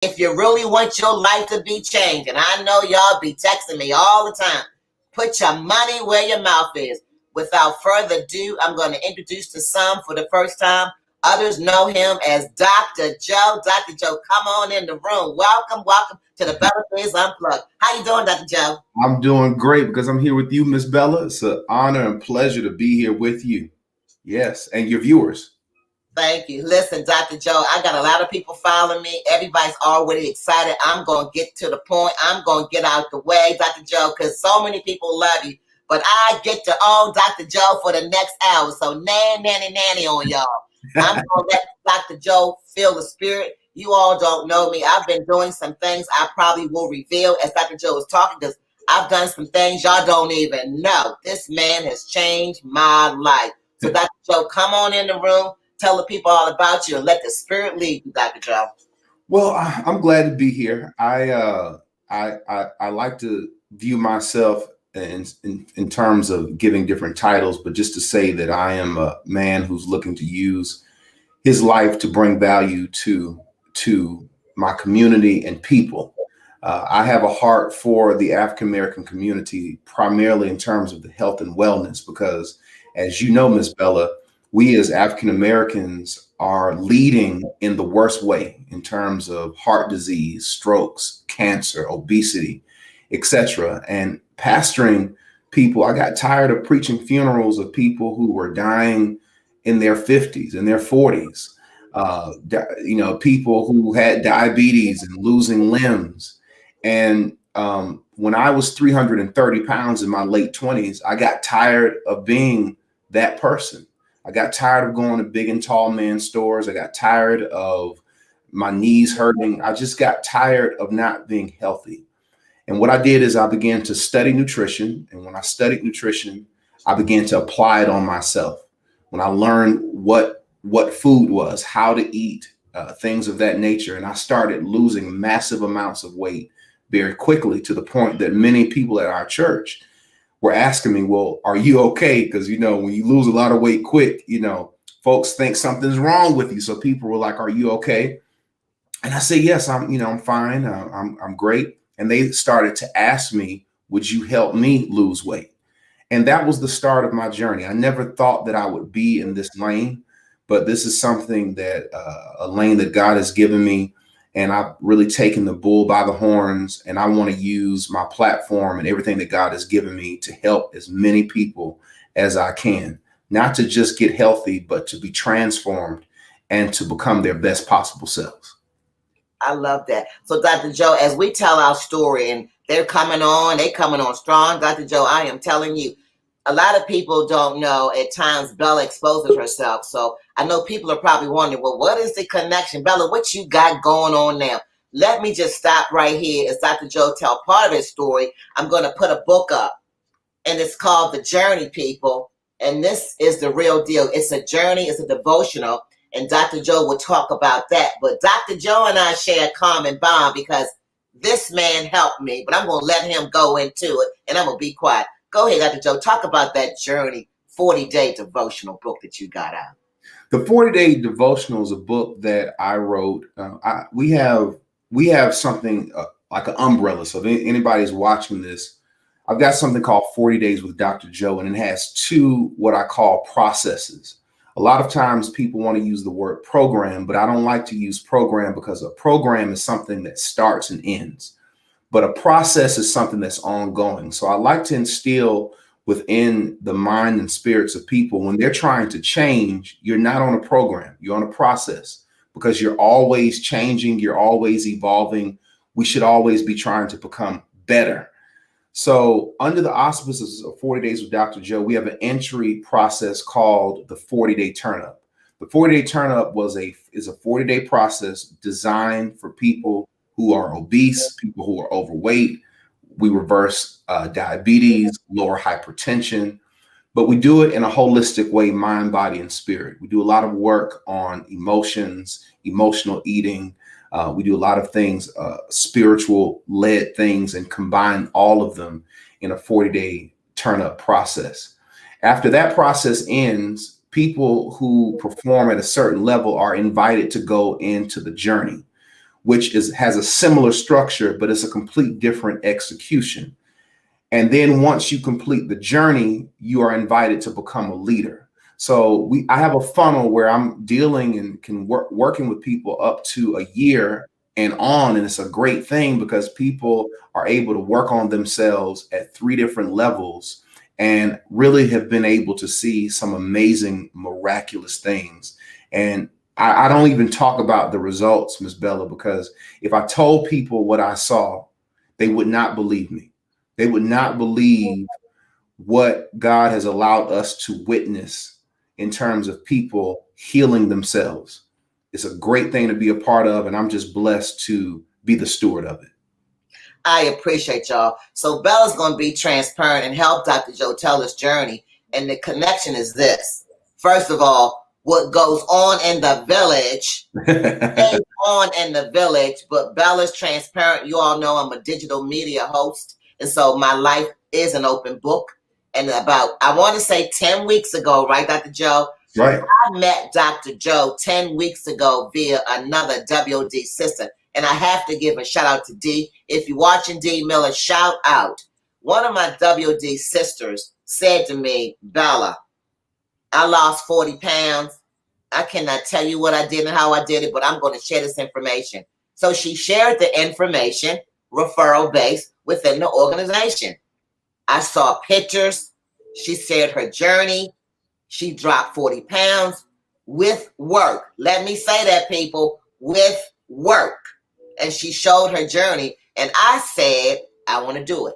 If you really want your life to be changed, and I know y'all be texting me all the time, put your money where your mouth is. Without further ado, I'm going to introduce to some for the first time. Others know him as Dr. Joe. Dr. Joe, come on in the room. Welcome, welcome to the Better Things Unplugged. How you doing, Dr. Joe? I'm doing great because I'm here with you, Miss Bella. It's an honor and pleasure to be here with you. Yes, and your viewers. Thank you. Listen, Dr. Joe, I got a lot of people following me. Everybody's already excited. I'm going to get to the point. I'm going to get out the way, Dr. Joe, because so many people love you. But I get to own Dr. Joe for the next hour. So nanny on y'all. I'm going to let Dr. Joe feel the spirit. You all don't know me. I've been doing some things I probably will reveal as Dr. Joe is talking, because I've done some things y'all don't even know. This man has changed my life. So Dr. Joe, come on in the room. Tell the people all about you and let the spirit lead you, Dr. Joe. Well, I'm glad to be here. I like to view myself in terms of giving different titles, but just to say that I am a man who's looking to use his life to bring value to my community and people. I have a heart for the African American community, primarily in terms of the health and wellness, because as you know, Miss Bella, we as African Americans are leading in the worst way in terms of heart disease, strokes, cancer, obesity, etc. And pastoring people, I got tired of preaching funerals of people who were dying in their 50s and their 40s. People who had diabetes and losing limbs. And when I was 330 pounds in my late 20s, I got tired of being that person. I got tired of going to big and tall man stores. I got tired of my knees hurting. I just got tired of not being healthy. And what I did is I began to study nutrition. And when I studied nutrition, I began to apply it on myself. When I learned what food was, how to eat, things of that nature. And I started losing massive amounts of weight very quickly, to the point that many people at our church were asking me, well, are you okay? Because, when you lose a lot of weight quick, folks think something's wrong with you. So people were like, are you okay? And I say, yes, I'm fine. I'm great. And they started to ask me, would you help me lose weight? And that was the start of my journey. I never thought that I would be in this lane, but this is something that a lane that God has given me. And I've really taken the bull by the horns, and I want to use my platform and everything that God has given me to help as many people as I can, not to just get healthy, but to be transformed and to become their best possible selves. I love that. So, Dr. Joe, as we tell our story and they're coming on strong, Dr. Joe, I am telling you, a lot of people don't know at times Bella exposes herself. So I know people are probably wondering, well, what is the connection? Bella, what you got going on now? Let me just stop right here as Dr. Joe tell part of his story. I'm going to put a book up, and it's called The Journey, people. And this is the real deal. It's a journey. It's a devotional. And Dr. Joe will talk about that. But Dr. Joe and I share a common bond, because this man helped me, but I'm going to let him go into it, and I'm going to be quiet. Go ahead, Dr. Joe. Talk about that journey 40-day devotional book that you got out. The 40-day devotional is a book that I wrote. We have something like an umbrella. So if anybody's watching this, I've got something called 40 Days with Dr. Joe, and it has two what I call processes. A lot of times people want to use the word program, but I don't like to use program, because a program is something that starts and ends. But a process is something that's ongoing. So I like to instill within the mind and spirits of people, when they're trying to change, you're not on a program, you're on a process, because you're always changing, you're always evolving. We should always be trying to become better. So under the auspices of 40 Days with Dr. Joe, we have an entry process called the 40-day turn-up. The 40-day turn-up is a 40-day process designed for people who are obese, people who are overweight. We reverse diabetes, lower hypertension, but we do it in a holistic way, mind, body, and spirit. We do a lot of work on emotions, emotional eating. We do a lot of things, spiritual led things, and combine all of them in a 40-day turn-up process. After that process ends, people who perform at a certain level are invited to go into the journey. which has a similar structure, but it's a complete different execution. And then once you complete the journey, you are invited to become a leader. So I have a funnel where I'm dealing and working with people up to a year and on. And it's a great thing because people are able to work on themselves at 3 different levels and really have been able to see some amazing, miraculous things. And I don't even talk about the results, Miss Bella, because if I told people what I saw, they would not believe me. They would not believe what God has allowed us to witness in terms of people healing themselves. It's a great thing to be a part of, and I'm just blessed to be the steward of it. I appreciate y'all. So Bella's going to be transparent and help Dr. Joe tell his journey. And the connection is this. First of all, what goes on in the village stays on in the village, but Bella's transparent. You all know I'm a digital media host. And so my life is an open book. And about, I want to say 10 weeks ago, right, Dr. Joe? Right. I met Dr. Joe 10 weeks ago via another WOD sister. And I have to give a shout out to D. If you're watching D Miller, shout out. One of my WOD sisters said to me, Bella, I lost 40 pounds. I cannot tell you what I did and how I did it, but I'm going to share this information. So she shared the information, referral based, within the organization. I saw pictures. She shared her journey. She dropped 40 pounds with work. Let me say that, people, with work. And she showed her journey. And I said, I want to do it.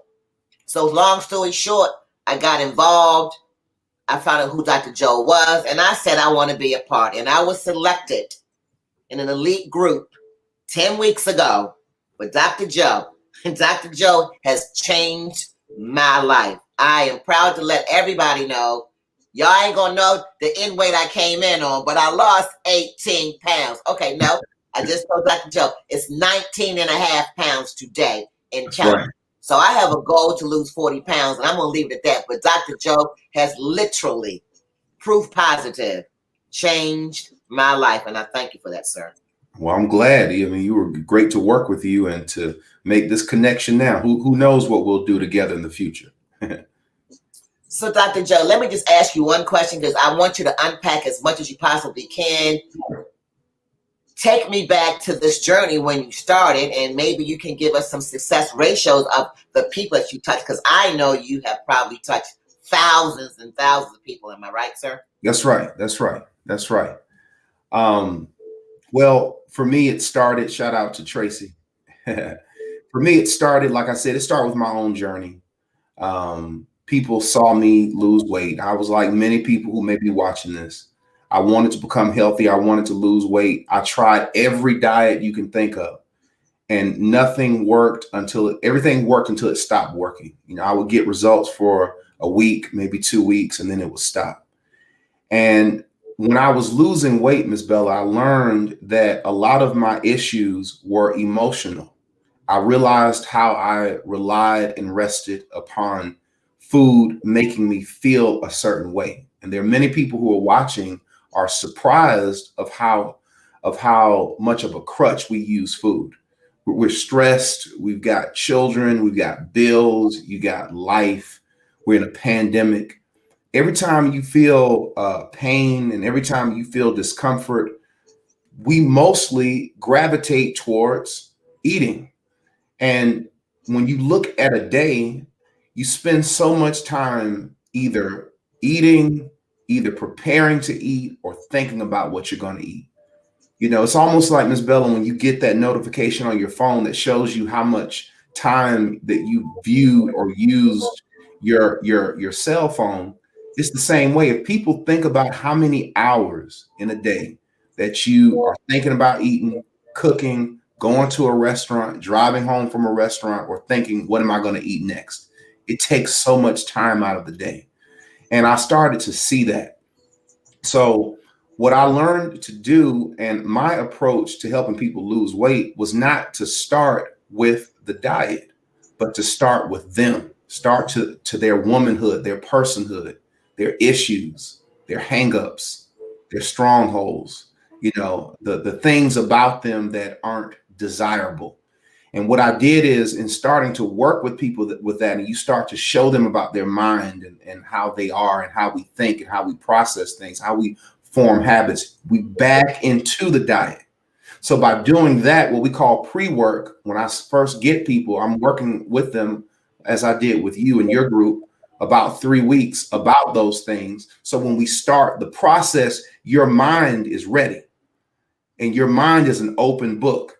So long story short, I got involved. I found out who Dr. Joe was. And I said, I want to be a part. And I was selected in an elite group 10 weeks ago with Dr. Joe. And Dr. Joe has changed my life. I am proud to let everybody know. Y'all ain't gonna know the end weight I came in on, but I lost 18 pounds. Okay, no, I just told Dr. Joe it's 19 and a half pounds today in counting. Right. So I have a goal to lose 40 pounds, and I'm gonna leave it at that. But Dr. Joe has literally, proof positive, changed my life, and I thank you for that, sir. Well, I'm glad. I mean, you were great to work with you and to make this connection now. Who knows what we'll do together in the future? So, Dr. Joe, let me just ask you one question because I want you to unpack as much as you possibly can. Take me back to this journey when you started, and maybe you can give us some success ratios of the people that you touched, because I know you have probably touched thousands and thousands of people. Am I right, sir? That's right. That's right. That's right. Well, for me, it started, shout out to Tracy. For me, it started, like I said, it started with my own journey. People saw me lose weight. I was like many people who may be watching this. I wanted to become healthy. I wanted to lose weight. I tried every diet you can think of, and nothing worked until everything worked until it stopped working. You know, I would get results for a week, maybe 2 weeks, and then it would stop. And when I was losing weight, Miss Bella, I learned that a lot of my issues were emotional. I realized how I relied and rested upon food making me feel a certain way. And there are many people who are watching are surprised of how much of a crutch we use food. We're stressed. We've got children. We've got bills. You got life. We're in a pandemic. Every time you feel pain and every time you feel discomfort, we mostly gravitate towards eating. And when you look at a day, you spend so much time either eating, either preparing to eat, or thinking about what you're going to eat. You know, it's almost like, Miss Bella, when you get that notification on your phone that shows you how much time that you viewed or used your cell phone. It's the same way. If people think about how many hours in a day that you are thinking about eating, cooking, going to a restaurant, driving home from a restaurant, or thinking, what am I going to eat next? It takes so much time out of the day. And I started to see that. So what I learned to do, and my approach to helping people lose weight, was not to start with the diet, but to start with them, start to their womanhood, their personhood, their issues, their hangups, their strongholds, you know, the things about them that aren't desirable. And what I did is, in starting to work with people with that, and you start to show them about their mind and how they are and how we think and how we process things, how we form habits, we back into the diet. So by doing that, what we call pre-work, when I first get people, I'm working with them as I did with you and your group about 3 weeks about those things. So when we start the process, your mind is ready and your mind is an open book.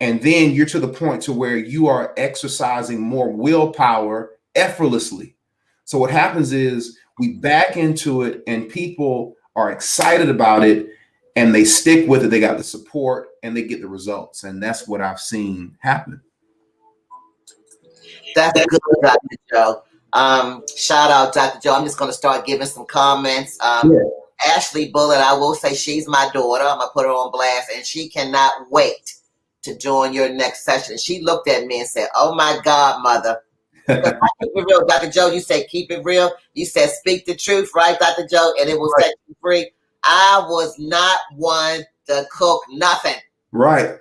And then you're to the point to where you are exercising more willpower effortlessly. So what happens is we back into it and people are excited about it and they stick with it. They got the support and they get the results. And that's what I've seen happen. That's good, Dr. Joe. Shout out, Dr. Joe. I'm just going to start giving some comments. Yeah. Ashley Bullitt, I will say she's my daughter. I'm going to put her on blast, and she cannot wait to join your next session. She looked at me and said, "Oh my God, mother." Keep it real, Dr. Joe. You said keep it real. You said speak the truth, right, Dr. Joe? And it will set you free. I was not one to cook nothing. Right.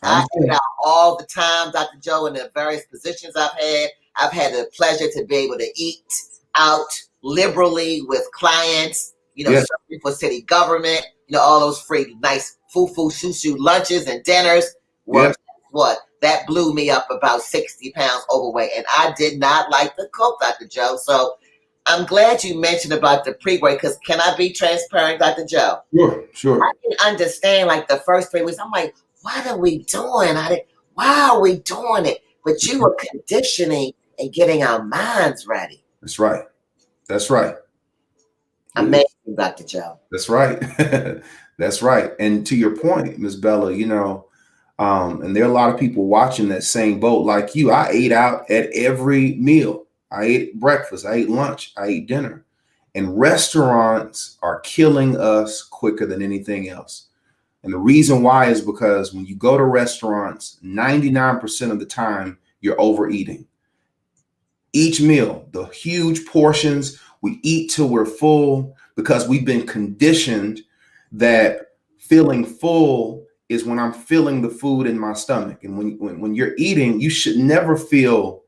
I eat out all the time, Dr. Joe, in the various positions I've had. I've had the pleasure to be able to eat out liberally with clients, Yes. serving for city government, all those free, nice foo-foo, shoo-shoo lunches and dinners. Well, Yes. what? That blew me up about 60 pounds overweight. And I did not like to cook, Dr. Joe. So I'm glad you mentioned about the pre-work, because can I be transparent, Dr. Joe? Sure. I didn't understand like the first 3 weeks. I'm like, what are we doing? Why are we doing it? But you were conditioning and getting our minds ready. That's right. That's right. Amazing, Dr. Joe. That's right. That's right. And to your point, Ms. Bella, and there are a lot of people watching that same boat like you. I ate out at every meal. I ate breakfast, I ate lunch, I ate dinner. And restaurants are killing us quicker than anything else. And the reason why is because when you go to restaurants, 99% of the time, you're overeating. Each meal, the huge portions, we eat till we're full because we've been conditioned that feeling full is when I'm feeling the food in my stomach. And when you're eating, you should never feel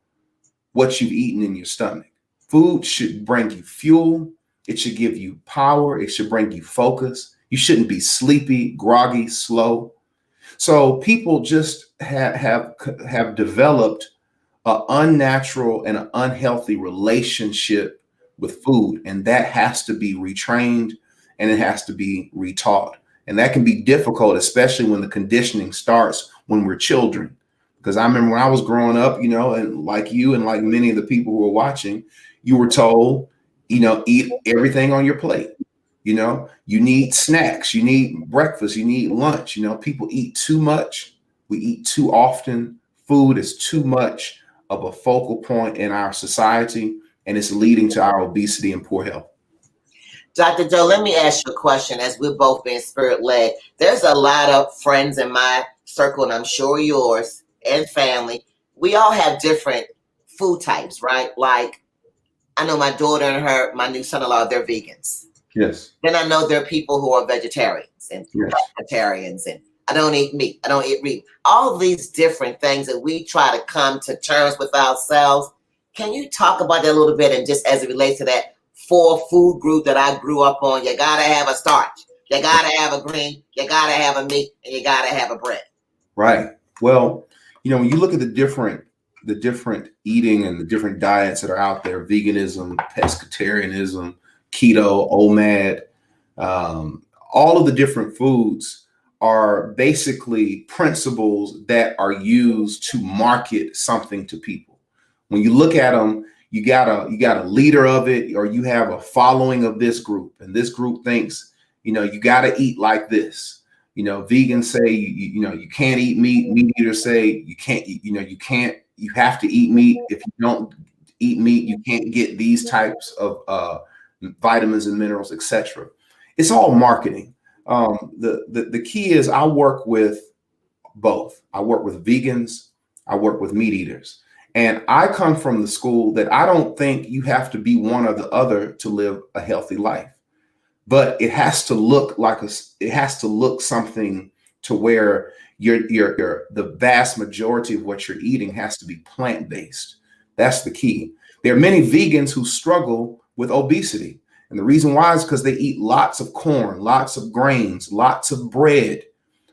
what you've eaten in your stomach. Food should bring you fuel. It should give you power. It should bring you focus. You shouldn't be sleepy, groggy, slow. So people just have developed an unnatural and an unhealthy relationship with food. And that has to be retrained and it has to be retaught. And that can be difficult, especially when the conditioning starts when we're children. Because I remember when I was growing up, and like you and like many of the people who are watching, you were told, eat everything on your plate. You need snacks, you need breakfast, you need lunch. People eat too much. We eat too often. Food is too much of a focal point in our society, and it's leading to our obesity and poor health. Dr. Joe, let me ask you a question. As we're both being spirit-led, there's a lot of friends in my circle, and I'm sure yours, and family. We all have different food types, right? Like, I know my daughter and my new son-in-law, they're vegans. Yes. Then I know there are people who are vegetarians and pescatarians, and I don't eat meat. I don't eat meat. All of these different things that we try to come to terms with ourselves. Can you talk about that a little bit, and just as it relates to that 4 food group that I grew up on? You gotta have a starch, you gotta have a green, you gotta have a meat, and you gotta have a bread. Right. Well, when you look at the different eating and the different diets that are out there, veganism, pescatarianism, keto, OMAD, all of the different foods are basically principles that are used to market something to people. When you look at them, you got a leader of it, or you have a following of this group, and this group thinks, you got to eat like this. Vegans say you can't eat meat. Meat eaters say you can't. You have to eat meat. If you don't eat meat, you can't get these types of vitamins and minerals, etc. It's all marketing. The key is I work with both. I work with vegans. I work with meat eaters. And I come from the school that I don't think you have to be one or the other to live a healthy life. But it has to look something to where the vast majority of what you're eating has to be plant-based. That's the key. There are many vegans who struggle with obesity. And the reason why is because they eat lots of corn, lots of grains, lots of bread.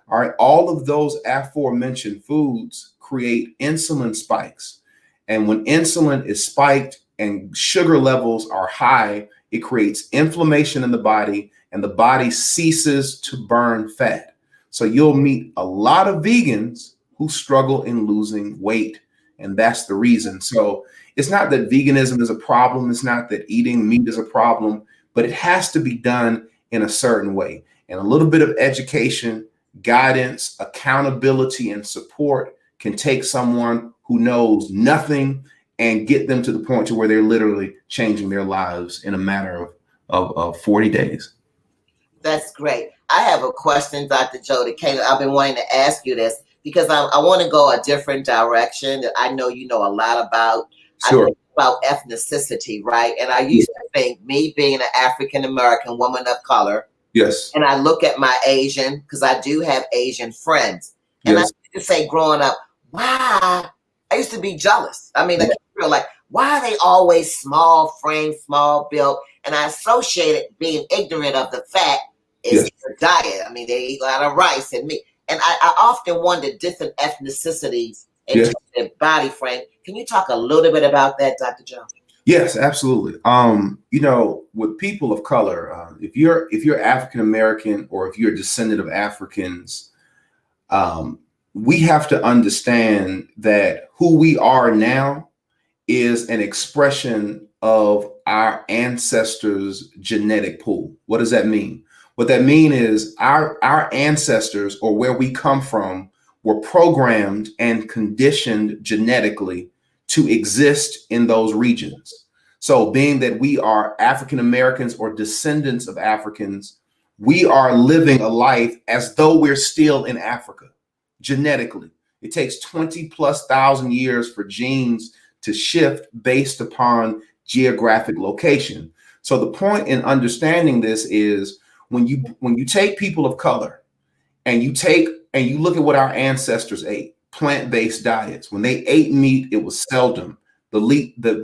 All right. All of those aforementioned foods create insulin spikes. And when insulin is spiked and sugar levels are high, it creates inflammation in the body, and the body ceases to burn fat. So you'll meet a lot of vegans who struggle in losing weight. And that's the reason. So it's not that veganism is a problem. It's not that eating meat is a problem, but it has to be done in a certain way. And a little bit of education, guidance, accountability, and support can take someone who knows nothing and get them to the point to where they're literally changing their lives in a matter of 40 days. That's great. I have a question, Dr. Joe, to Kayla. I've been wanting to ask you this because I want to go a different direction that I know you know a lot about. Sure. I think about ethnicity, right? And I used to think, me being an African-American woman of color, Yes. and I look at my Asian, because I do have Asian friends, and Yes. I used to say growing up, why? I used to be jealous. I mean, I feel like, why are they always small frame, small build? And I associated being ignorant of the fact is their diet. I mean, they eat a lot of rice and meat. And I often wonder different ethnicities and their body frame. Can you talk a little bit about that, Dr. Jones? Yes, absolutely. You know, with people of color, if you're African American or if you're a descendant of Africans, we have to understand that who we are now is an expression of our ancestors' genetic pool. What does that mean? What that means is our ancestors, or where we come from, were programmed and conditioned genetically to exist in those regions. So being that we are African Americans or descendants of Africans, we are living a life as though we're still in Africa genetically. It takes 20,000+ years for genes to shift based upon geographic location. So the point in understanding this is when you take people of color and you look at what our ancestors ate, plant-based diets. When they ate meat, it was seldom. The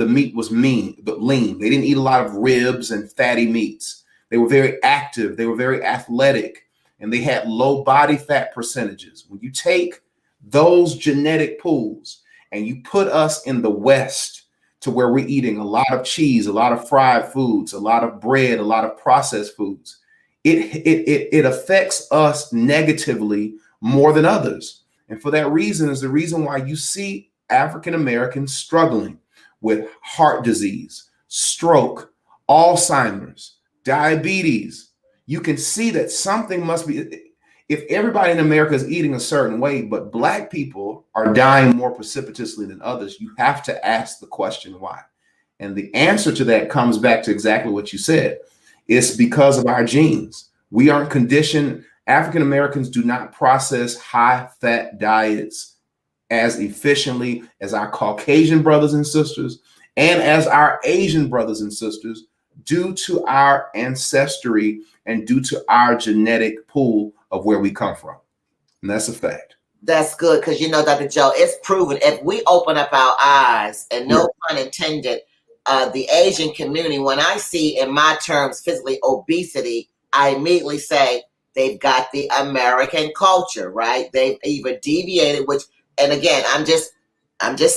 meat was lean. They didn't eat a lot of ribs and fatty meats. They were very active. They were very athletic, and they had low body fat percentages. When you take those genetic pools and you put us in the West to where we're eating a lot of cheese, a lot of fried foods, a lot of bread, a lot of processed foods, it affects us negatively more than others. And for that reason is the reason why you see African Americans struggling with heart disease, stroke, Alzheimer's, diabetes. You can see that something must be, if everybody in America is eating a certain way, but Black people are dying more precipitously than others, you have to ask the question why. And the answer to that comes back to exactly what you said. It's because of our genes. We aren't conditioned. African Americans do not process high fat diets as efficiently as our Caucasian brothers and sisters and as our Asian brothers and sisters, due to our ancestry and due to our genetic pool of where we come from. And that's a fact. That's good, because you know, Dr. Joe, it's proven if we open up our eyes, and no pun intended, the Asian community, when I see in my terms physically obesity, I immediately say they've got the American culture, right? They've either deviated, which, and again, I'm just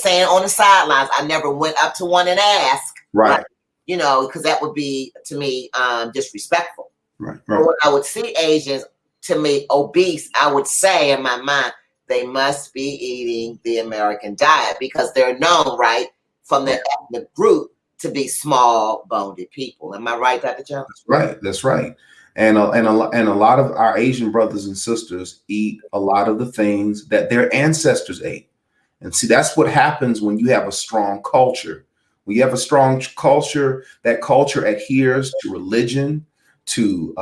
saying on the sidelines, I never went up to one and asked, right? You know, because that would be to me disrespectful. Right. But when I would see Asians, to me, obese, I would say in my mind, they must be eating the American diet because they're known, right, from the ethnic group to be small-boned people. Am I right, Dr. Jones? That's right. That's right. And a lot of our Asian brothers and sisters eat a lot of the things that their ancestors ate. And see, that's what happens when you have a strong culture. When you have a strong culture, that culture adheres to religion, to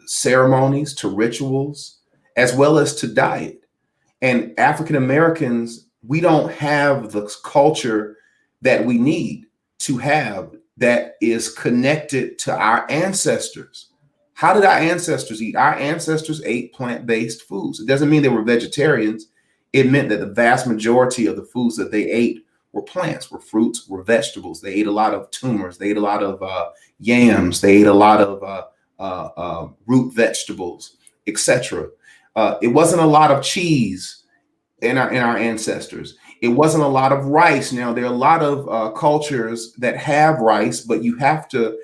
ceremonies, to rituals, as well as to diet. And African Americans, we don't have the culture that we need to have that is connected to our ancestors. How did our ancestors eat? Our ancestors ate plant-based foods. It doesn't mean they were vegetarians. It meant that the vast majority of the foods that they ate were plants, were fruits, were vegetables. They ate a lot of tumors. They ate a lot of yams. They ate a lot of root vegetables, etc. It wasn't a lot of cheese in our ancestors. It wasn't a lot of rice. Now there are a lot of cultures that have rice, but you have to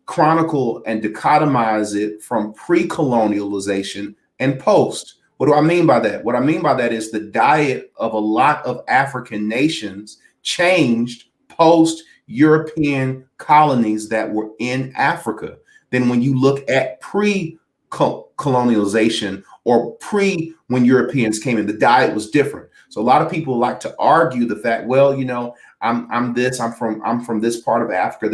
chronicle and dichotomize it from pre-colonialization and post. What do I mean by that? What I mean by that is the diet of a lot of African nations changed post European colonies that were in Africa. Then when you look at pre-colonialization or pre when Europeans came in, the diet was different. So a lot of people like to argue the fact, well, you know, I'm from this part of Africa,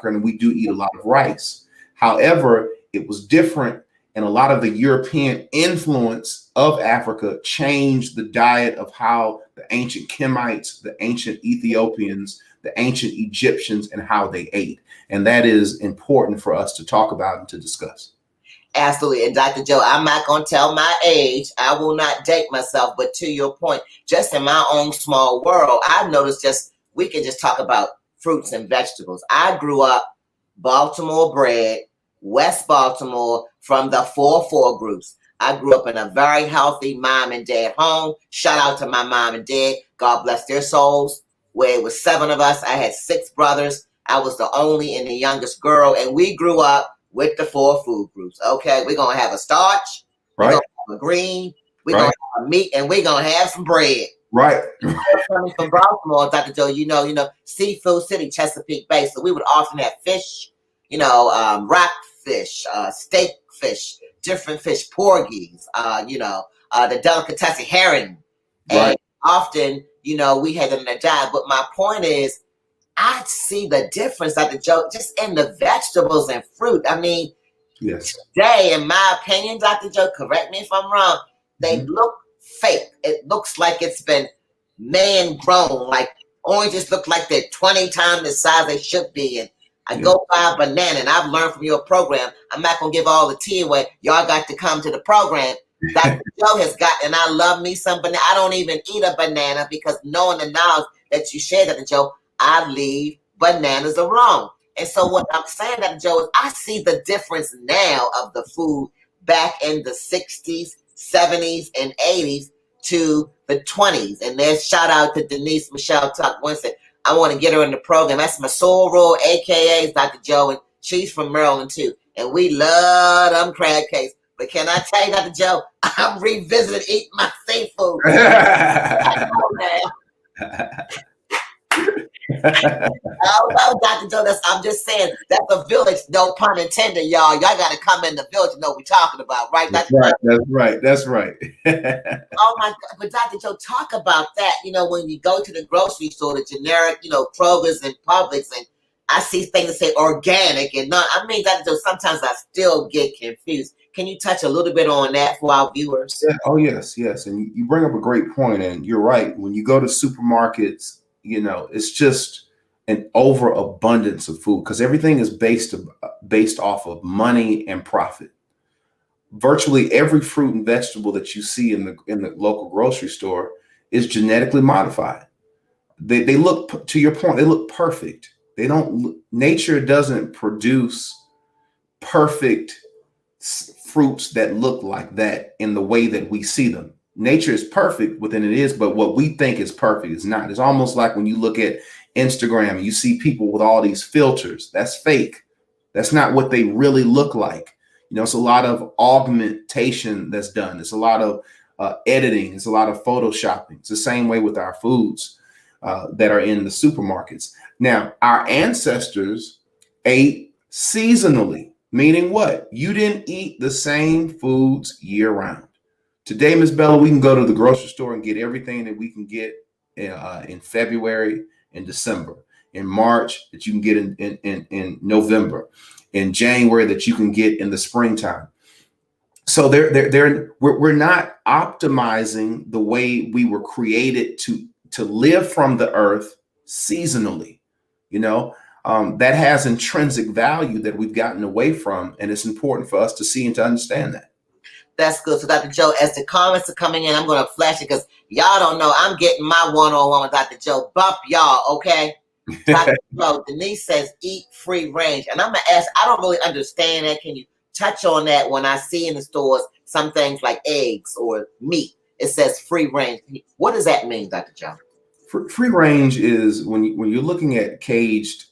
and we do eat a lot of rice. However, it was different, and a lot of the European influence of Africa changed the diet of how the ancient Kemites, the ancient Ethiopians, the ancient Egyptians, and how they ate. And that is important for us to talk about and to discuss. Absolutely. And Dr. Joe, I'm not going to tell my age. I will not date myself. But to your point, just in my own small world, I've noticed we can just talk about fruits and vegetables. I grew up Baltimore bred, West Baltimore, from the 4-4 groups. I grew up in a very healthy mom and dad home. Shout out to my mom and dad. God bless their souls. Where it was 7 of us. I had 6 brothers. I was the only and the youngest girl. And we grew up with the 4 food groups. Okay, we're going to have a starch. Right. We're going to have a green. We're going to have a meat. And we're going to have some bread. Right. Coming from Baltimore, Dr. Joe, you know, seafood city, Chesapeake Bay. So we would often have fish, rockfish, steak fish, different fish, porgies, the delicatessen herring. Right. And often, we had them in the diet. But my point is, I see the difference, Dr. Joe, just in the vegetables and fruit. I mean, yes. Today, in my opinion, Dr. Joe, correct me if I'm wrong, they look fake. It looks like it's been man grown. Like oranges look like they're 20 times the size they should be. And I go buy a banana, and I've learned from your program. I'm not gonna give all the tea away. Y'all got to come to the program. Dr. Joe has got, and I love me some banana. I don't even eat a banana because knowing the knowledge that you shared, Dr. Joe, I leave bananas alone. And so what I'm saying, Dr. Joe, is I see the difference now of the food back in the 60s, 70s, and 80s to the 20s. And there's shout out to Denise Michelle Tuck Winston. I want to get her in the program. That's my soul roll, aka Dr. Joe, and she's from Maryland too. And we love them crab cakes. But can I tell you, Dr. Joe, I'm revisiting eating my seafood. I know now. Oh, Dr. Joe, I'm just saying that's a village, no pun intended, y'all. Y'all got to come in the village to know what we're talking about, right? That's right. That's right. Oh my God! But Dr. Joe, talk about that. When you go to the grocery store, the generic, Kroger's and Publix, and I see things that say organic and not. I mean, Dr. Joe, sometimes I still get confused. Can you touch a little bit on that for our viewers? Yeah. Oh, yes. And you bring up a great point, and you're right. When you go to supermarkets, it's just an overabundance of food because everything is based off of money and profit. Virtually every fruit and vegetable that you see in the local grocery store is genetically modified. They look, to your point, they look perfect. Nature doesn't produce perfect fruits that look like that in the way that we see them. Nature is perfect within it is, but what we think is perfect is not. It's almost like when you look at Instagram and you see people with all these filters. That's fake. That's not what they really look like. It's a lot of augmentation that's done. It's a lot of editing. It's a lot of photoshopping. It's the same way with our foods that are in the supermarkets. Now, our ancestors ate seasonally, meaning what? You didn't eat the same foods year round. Today, Ms. Bella, we can go to the grocery store and get everything that we can get in February and December, in March that you can get in November, in January that you can get in the springtime. So we're not optimizing the way we were created to live from the earth seasonally. that has intrinsic value that we've gotten away from. And it's important for us to see and to understand that. That's good. So, Dr. Joe, as the comments are coming in, I'm going to flash it because y'all don't know. I'm getting my one-on-one with Dr. Joe. Bump y'all, okay? Dr. Joe, Denise says eat free range. And I'm going to ask, I don't really understand that. Can you touch on that? When I see in the stores some things like eggs or meat, it says free range. What does that mean, Dr. Joe? Free range is when you're looking at caged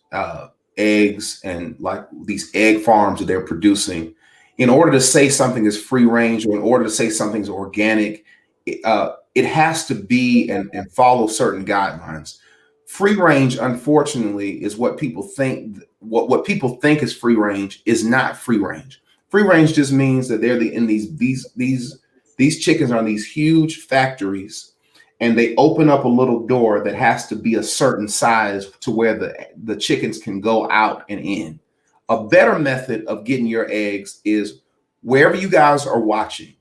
eggs and like these egg farms that they're producing. In order to say something is free range, or in order to say something's organic, it has to be and follow certain guidelines. Free range, unfortunately, is what people think. What people think is free range is not free range. Free range just means that they're in these chickens are in these huge factories, and they open up a little door that has to be a certain size to where the chickens can go out and in. A better method of getting your eggs is wherever you guys are watching.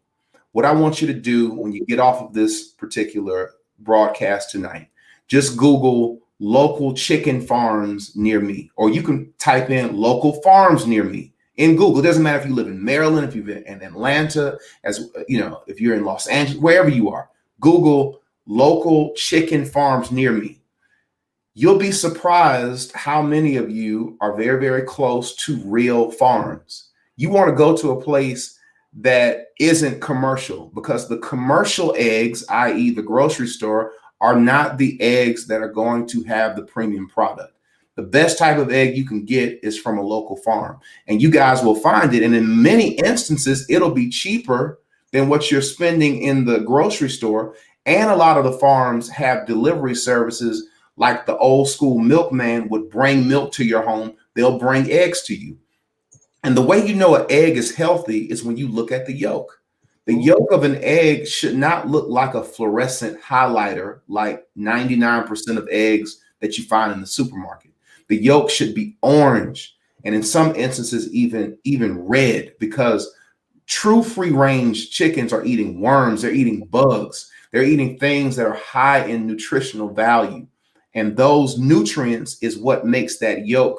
What I want you to do when you get off of this particular broadcast tonight, just Google local chicken farms near me, or you can type in local farms near me in Google. It doesn't matter if you live in Maryland, if you're in Atlanta, as you know, if you're in Los Angeles, wherever you are, Google local chicken farms near me. You'll be surprised how many of you are very, very close to real farms. You want to go to a place that isn't commercial, because the commercial eggs, i.e. the grocery store, are not the eggs that are going to have the premium product. The best type of egg you can get is from a local farm, and you guys will find it. And in many instances, it'll be cheaper than what you're spending in the grocery store. And a lot of the farms have delivery services, like the old school milkman would bring milk to your home. They'll bring eggs to you. And the way you know an egg is healthy is when you look at the yolk. The yolk of an egg should not look like a fluorescent highlighter, like 99% of eggs that you find in the supermarket. The yolk should be orange, and in some instances, even red, because true free range chickens are eating worms, they're eating bugs, they're eating things that are high in nutritional value. And those nutrients is what makes that yolk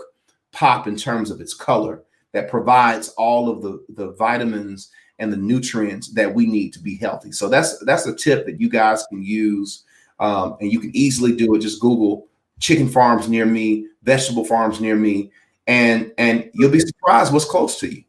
pop in terms of its color, that provides all of the vitamins and the nutrients that we need to be healthy. So that's a tip that you guys can use, and you can easily do it. Just Google chicken farms near me, vegetable farms near me, and you'll be surprised what's close to you.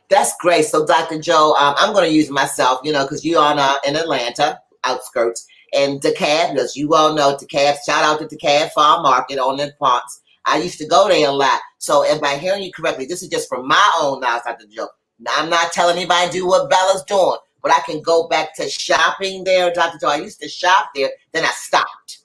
That's great. So, Dr. Joe, I'm going to use myself, because you're in Atlanta outskirts, and DeKalb, as you all know, DeKalb, shout out to DeKalb Farm Market on the Ponce. I used to go there a lot. So if I'm hearing you correctly, this is just from my own knowledge, Dr. Joe. I'm not telling anybody to do what Bella's doing, but I can go back to shopping there, Dr. Joe. I used to shop there, then I stopped.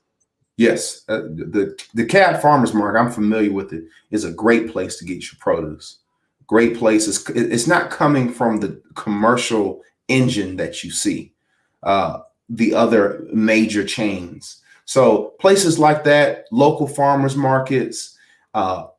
Yes, the Cab Farmers Market, I'm familiar with it, is a great place to get your produce. Great place. It's not coming from the commercial engine that you see, the other major chains. So places like that, local farmers markets,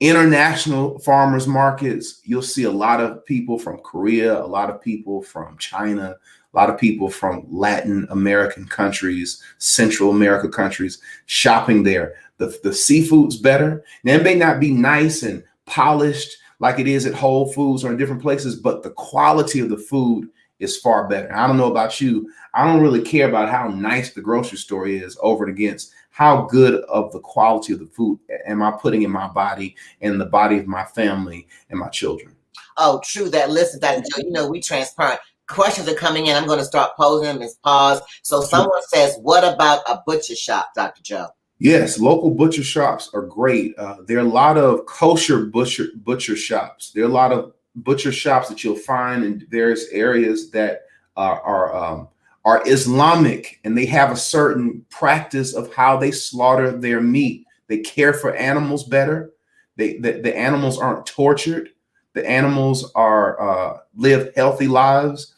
international farmers markets, you'll see a lot of people from Korea, a lot of people from China, a lot of people from Latin American countries, Central America countries shopping there. The seafood's better. Now, it may not be nice and polished like it is at Whole Foods or in different places, but the quality of the food is far better. I don't know about you. I don't really care about how nice the grocery store is over and against how good of the quality of the food am I putting in my body and the body of my family and my children. Oh, true that. Listen, Dr. Joe, we transparent. Questions are coming in. I'm going to start posing them as pause. So someone says, what about a butcher shop, Dr. Joe? Yes, local butcher shops are great. There are a lot of kosher butcher shops. There are a lot of butcher shops that you'll find in various areas that are Islamic, and they have a certain practice of how they slaughter their meat. They care for animals better. The animals aren't tortured. The animals are live healthy lives,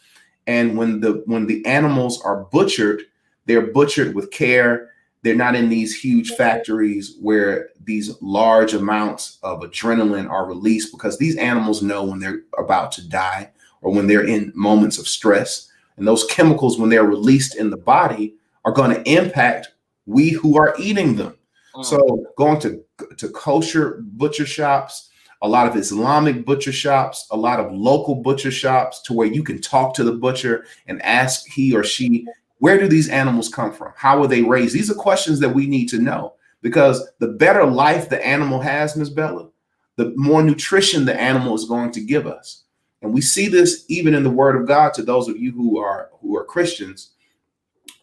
and when the animals are butchered, they're butchered with care. They're not in these huge factories where these large amounts of adrenaline are released, because these animals know when they're about to die or when they're in moments of stress. And those chemicals, when they're released in the body, are going to impact we who are eating them. Mm. So going to kosher butcher shops, a lot of Islamic butcher shops, a lot of local butcher shops to where you can talk to the butcher and ask he or she, where do these animals come from? How were they raised? These are questions that we need to know, because the better life the animal has, Ms. Bella, the more nutrition the animal is going to give us. And we see this even in the Word of God. To those of you who are Christians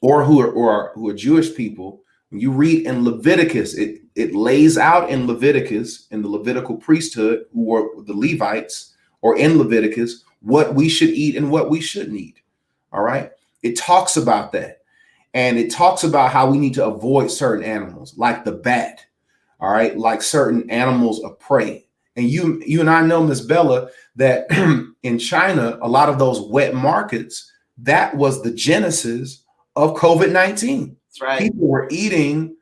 or who are Jewish people, when you read in Leviticus, it lays out in Leviticus, in the Levitical priesthood, who were the Levites, or in Leviticus, what we should eat and what we shouldn't eat. All right. It talks about that. And it talks about how we need to avoid certain animals, like the bat, all right, like certain animals of prey. And you and I know, Miss Bella, that in China, a lot of those wet markets, that was the genesis of COVID-19. That's right. People were eating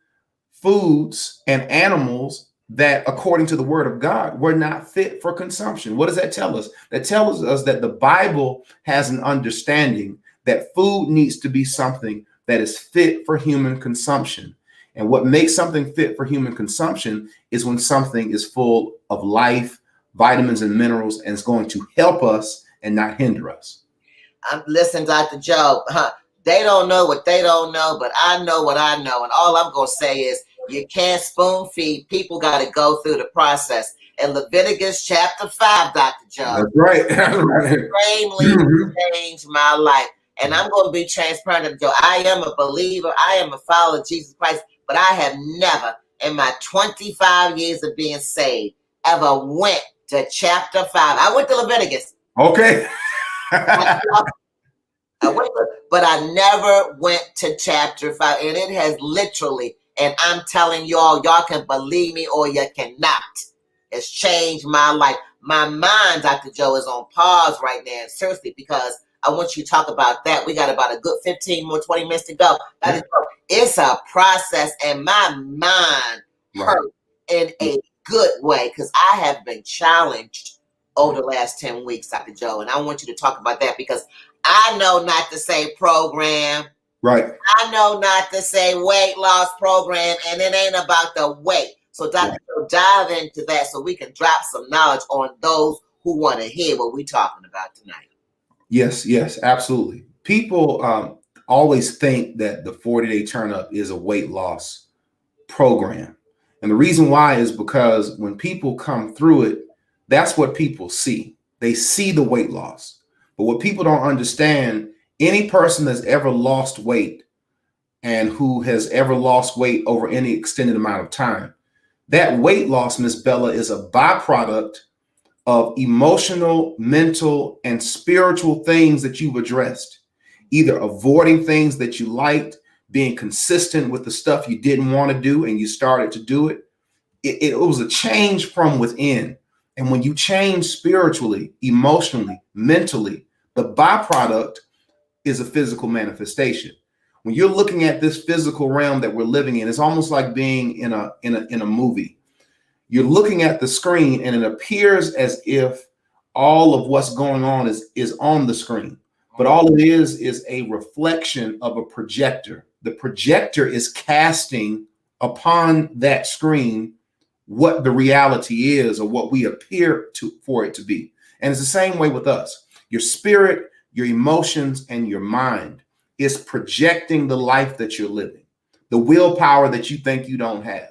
foods and animals that, according to the Word of God, were not fit for consumption. What does that tell us? That tells us that the Bible has an understanding that food needs to be something that is fit for human consumption. And what makes something fit for human consumption is when something is full of life, vitamins and minerals, and it's going to help us and not hinder us. Listen, Dr. Joe, they don't know what they don't know, but I know what I know. And all I'm going to say is you can't spoon feed. People got to go through the process. In Leviticus chapter 5, Dr. Joe, That's right. extremely changed my life. And I'm going to be transparent, Dr. Joe. I am a believer. I am a follower of Jesus Christ, but I have never in my 25 years of being saved ever went to chapter 5. I went to Leviticus. Okay. But I never went to chapter 5, and it has literally, and I'm telling y'all can believe me or you cannot. It's changed my life. My mind, Dr. Joe, is on pause right now, seriously, because I want you to talk about that. We got about a good 15 more, 20 minutes to go. Dr. Joe, it's a process, and my mind hurt in a good way because I have been challenged over the last 10 weeks, Dr. Joe, and I want you to talk about that because I know not to say program. Right. I know not to say weight loss program, and it ain't about the weight. So, Dr. Joe, dive into that so we can drop some knowledge on those who want to hear what we're talking about tonight. Yes, absolutely. People always think that the 40-day turn up is a weight loss program. And the reason why is because when people come through it, that's what people see. They see the weight loss. But what people don't understand, any person that's ever lost weight and who has ever lost weight over any extended amount of time, that weight loss, Miss Bella, is a byproduct of emotional, mental, and spiritual things that you've addressed, either avoiding things that you liked, being consistent with the stuff you didn't want to do and you started to do it. It was a change from within. And when you change spiritually, emotionally, mentally, the byproduct is a physical manifestation. When you're looking at this physical realm that we're living in, it's almost like being in a movie. You're looking at the screen and it appears as if all of what's going on is on the screen. But all it is a reflection of a projector. The projector is casting upon that screen what the reality is or what we appear for it to be. And it's the same way with us. Your spirit, your emotions, and your mind is projecting the life that you're living, the willpower that you think you don't have.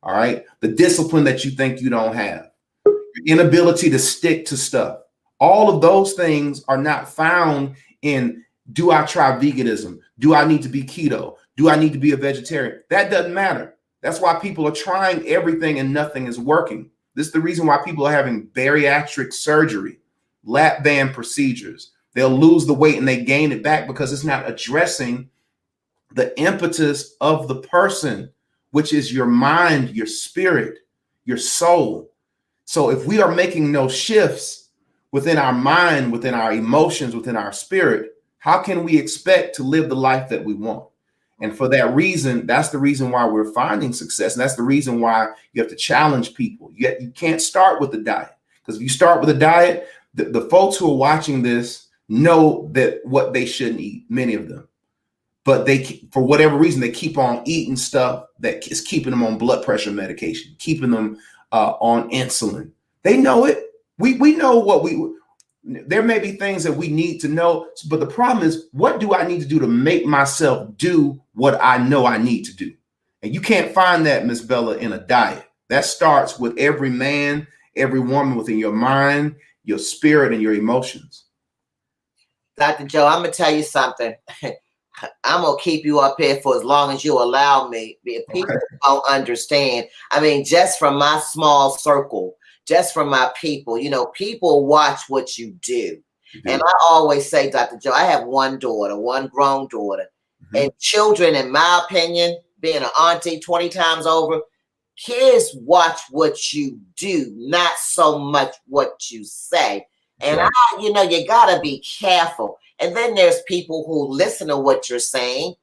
All right. The discipline that you think you don't have, your inability to stick to stuff. All of those things are not found in, do I try veganism? Do I need to be keto? Do I need to be a vegetarian? That doesn't matter. That's why people are trying everything and nothing is working. This is the reason why people are having bariatric surgery, lap band procedures. They'll lose the weight and they gain it back because it's not addressing the impetus of the person, which is your mind, your spirit, your soul. So if we are making no shifts within our mind, within our emotions, within our spirit, how can we expect to live the life that we want? And for that reason, that's the reason why we're finding success. And that's the reason why you have to challenge people. You can't start with the diet, because if you start with a diet, the folks who are watching this know that what they shouldn't eat, many of them. but for whatever reason, they keep on eating stuff that is keeping them on blood pressure medication, keeping them on insulin. They know it. We know there may be things that we need to know, but the problem is, what do I need to do to make myself do what I know I need to do? And you can't find that, Miss Bella, in a diet. That starts with every man, every woman within your mind, your spirit, and your emotions. Dr. Joe, I'm going to tell you something. I'm going to keep you up here for as long as you allow me. If people don't understand, I mean, just from my small circle, just from my people, people watch what you do. And I always say, Dr. Joe, I have one daughter, one grown daughter, and children, in my opinion, being an auntie 20 times over, kids watch what you do, not so much what you say. And you got to be careful. And then there's people who listen to what you're saying.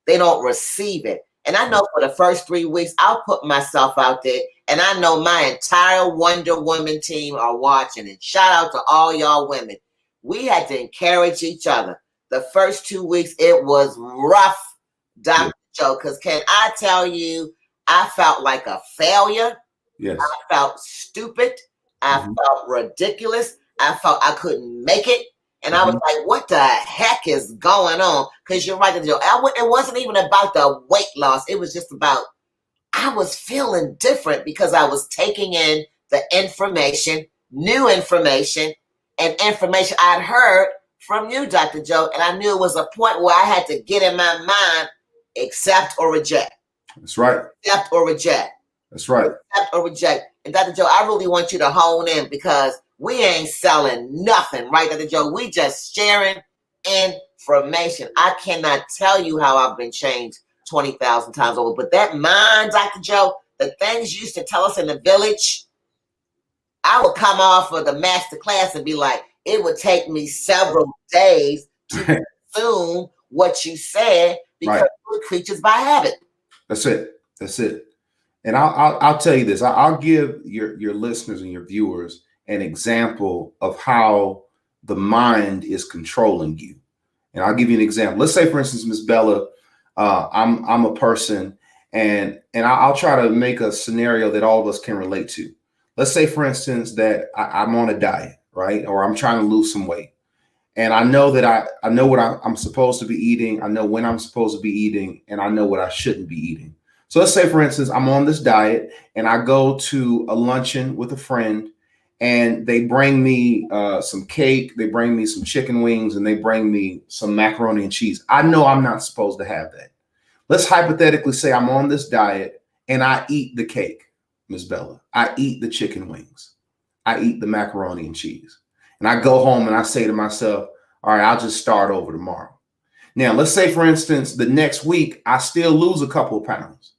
They don't receive it. And I know for the first 3 weeks, I'll put myself out there. And I know my entire Wonder Woman team are watching. And shout out to all y'all women. We had to encourage each other. The first 2 weeks, it was rough, Dr. Joe, because can I tell you, I felt like a failure. Yes. I felt stupid. I felt ridiculous. I felt I couldn't make it. And I was like, what the heck is going on? Because you're right, Joe. It wasn't even about the weight loss. It was just about, I was feeling different because I was taking in the information, new information, and information I'd heard from you, Dr. Joe. And I knew it was a point where I had to get in my mind, accept or reject. That's right. Accept or reject. That's right. Accept or reject. And Dr. Joe, I really want you to hone in, because we ain't selling nothing, right, Dr. Joe? We just sharing information. I cannot tell you how I've been changed 20,000 times over. But that mind, Dr. Joe, the things you used to tell us in the village, I would come off of the master class and be like, it would take me several days to consume what you said, because we're creatures by habit. That's it. That's it. And I'll tell you this. I'll give your listeners and your viewers an example of how the mind is controlling you. And I'll give you an example. Let's say, for instance, Miss Bella, I'm a person, and I'll try to make a scenario that all of us can relate to. Let's say, for instance, that I'm on a diet, right? Or I'm trying to lose some weight. And I know that I know what I'm supposed to be eating. I know when I'm supposed to be eating, and I know what I shouldn't be eating. So let's say, for instance, I'm on this diet and I go to a luncheon with a friend, and they bring me some cake, they bring me some chicken wings, and they bring me some macaroni and cheese. I know I'm not supposed to have that. Let's hypothetically say I'm on this diet and I eat the cake, Ms. Bella. I eat the chicken wings. I eat the macaroni and cheese. And I go home and I say to myself, all right, I'll just start over tomorrow. Now, let's say, for instance, the next week, I still lose a couple of pounds.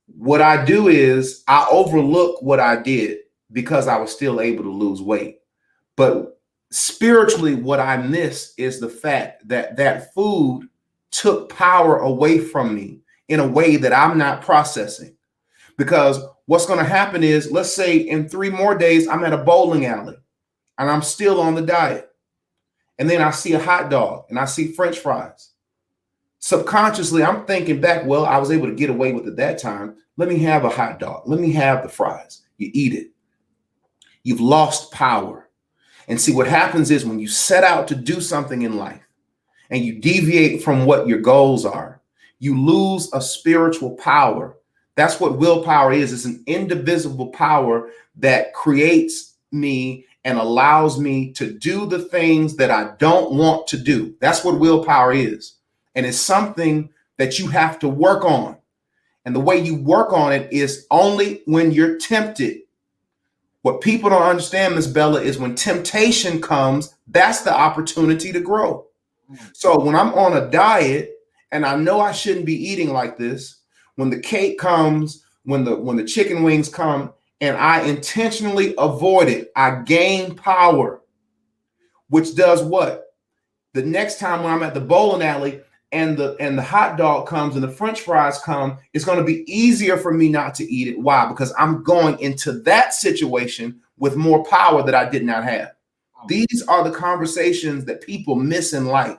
What I do is I overlook what I did because I was still able to lose weight. But spiritually, what I miss is the fact that that food took power away from me in a way that I'm not processing. Because what's going to happen is, let's say in 3 more days, I'm at a bowling alley and I'm still on the diet. And then I see a hot dog and I see French fries. Subconsciously, I'm thinking back, well, I was able to get away with it that time. Let me have a hot dog. Let me have the fries. You eat it. You've lost power. And see, what happens is when you set out to do something in life and you deviate from what your goals are, you lose a spiritual power. That's what willpower is. It's an indivisible power that creates me and allows me to do the things that I don't want to do. That's what willpower is. And it's something that you have to work on. And the way you work on it is only when you're tempted. What people don't understand, Miss Bella, is when temptation comes, that's the opportunity to grow. So when I'm on a diet and I know I shouldn't be eating like this, when the cake comes, when the chicken wings come, and I intentionally avoid it, I gain power, which does what? The next time when I'm at the bowling alley and the hot dog comes and the French fries come, it's going to be easier for me not to eat it. Why? Because I'm going into that situation with more power that I did not have. These are the conversations that people miss in life.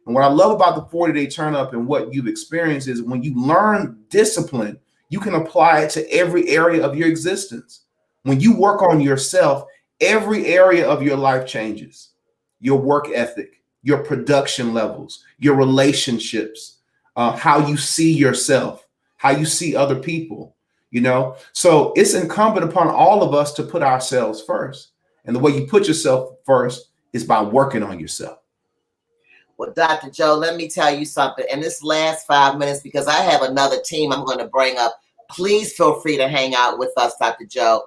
And what I love about the 40-day turn up and what you've experienced is when you learn discipline, you can apply it to every area of your existence. When you work on yourself, every area of your life changes. Your work ethic, your production levels, your relationships, how you see yourself, how you see other people, So it's incumbent upon all of us to put ourselves first. And the way you put yourself first is by working on yourself. Well, Dr. Joe, let me tell you something. In this last 5 minutes, because I have another team I'm going to bring up, please feel free to hang out with us, Dr. Joe.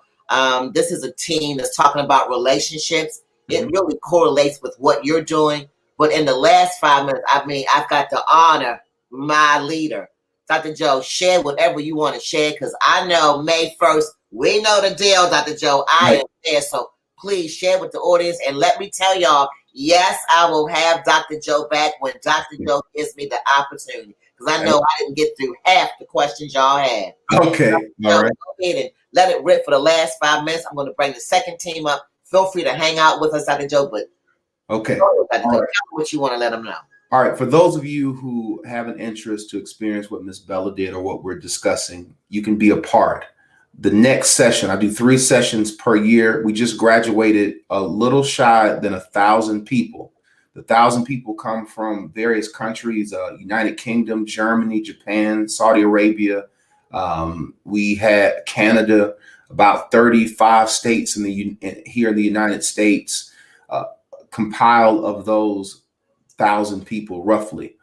This is a team that's talking about relationships. It really correlates with what you're doing. But in the last 5 minutes, I've got to honor my leader. Dr. Joe, share whatever you want to share, because I know May 1st, we know the deal, Dr. Joe. I am there. So please share with the audience. And let me tell y'all, yes, I will have Dr. Joe back when Dr. Joe gives me the opportunity, because I know I didn't get through half the questions y'all had. Okay. All right. Go ahead and let it rip for the last 5 minutes. I'm going to bring the second team up. Feel free to hang out with us, Dr. Joe. But okay, Dr. Joe, tell me what you want to let them know. All right. For those of you who have an interest to experience what Miss Bella did or what we're discussing, you can be a part. The next session, I do 3 sessions per year. We just graduated a little shy than 1,000 people. The 1,000 people come from various countries, United Kingdom, Germany, Japan, Saudi Arabia. We had Canada, about 35 states here in the United States, compile of those 1,000 people roughly.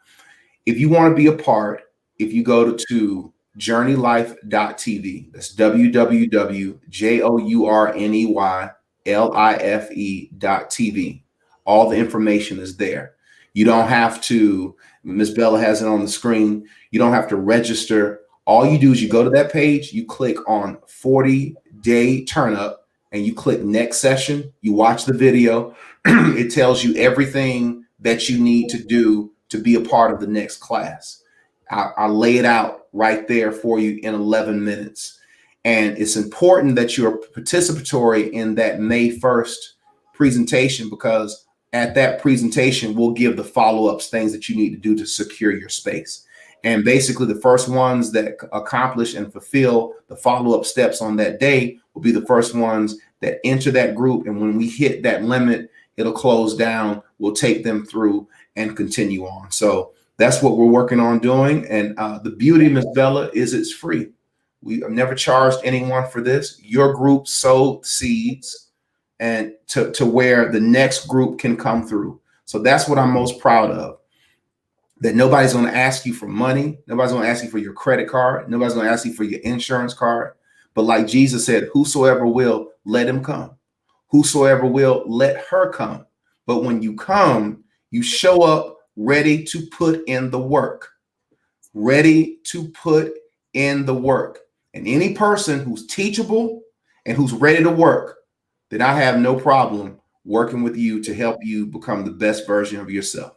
If you want to be a part, if you go to journeylife.tv, that's www.journeylife.tv. All the information is there. You don't have to, Miss Bella has it on the screen. You don't have to register. All you do is you go to that page, you click on 40-day turn up, and you click next session. You watch the video. It tells you everything that you need to do to be a part of the next class. I lay it out right there for you in 11 minutes. And it's important that you're participatory in that May 1st presentation, because at that presentation, we'll give the follow-ups, things that you need to do to secure your space. And basically the first ones that accomplish and fulfill the follow-up steps on that day will be the first ones that enter that group. And when we hit that limit, it'll close down. We'll take them through and continue on. So that's what we're working on doing. And the beauty, Ms. Bella, is it's free. We have never charged anyone for this. Your group sowed seeds and to where the next group can come through. So that's what I'm most proud of. That nobody's going to ask you for money. Nobody's going to ask you for your credit card. Nobody's going to ask you for your insurance card. But like Jesus said, whosoever will, let him come. Whosoever will, let her come. But when you come, you show up ready to put in the work. Ready to put in the work. And any person who's teachable and who's ready to work, then I have no problem working with you to help you become the best version of yourself.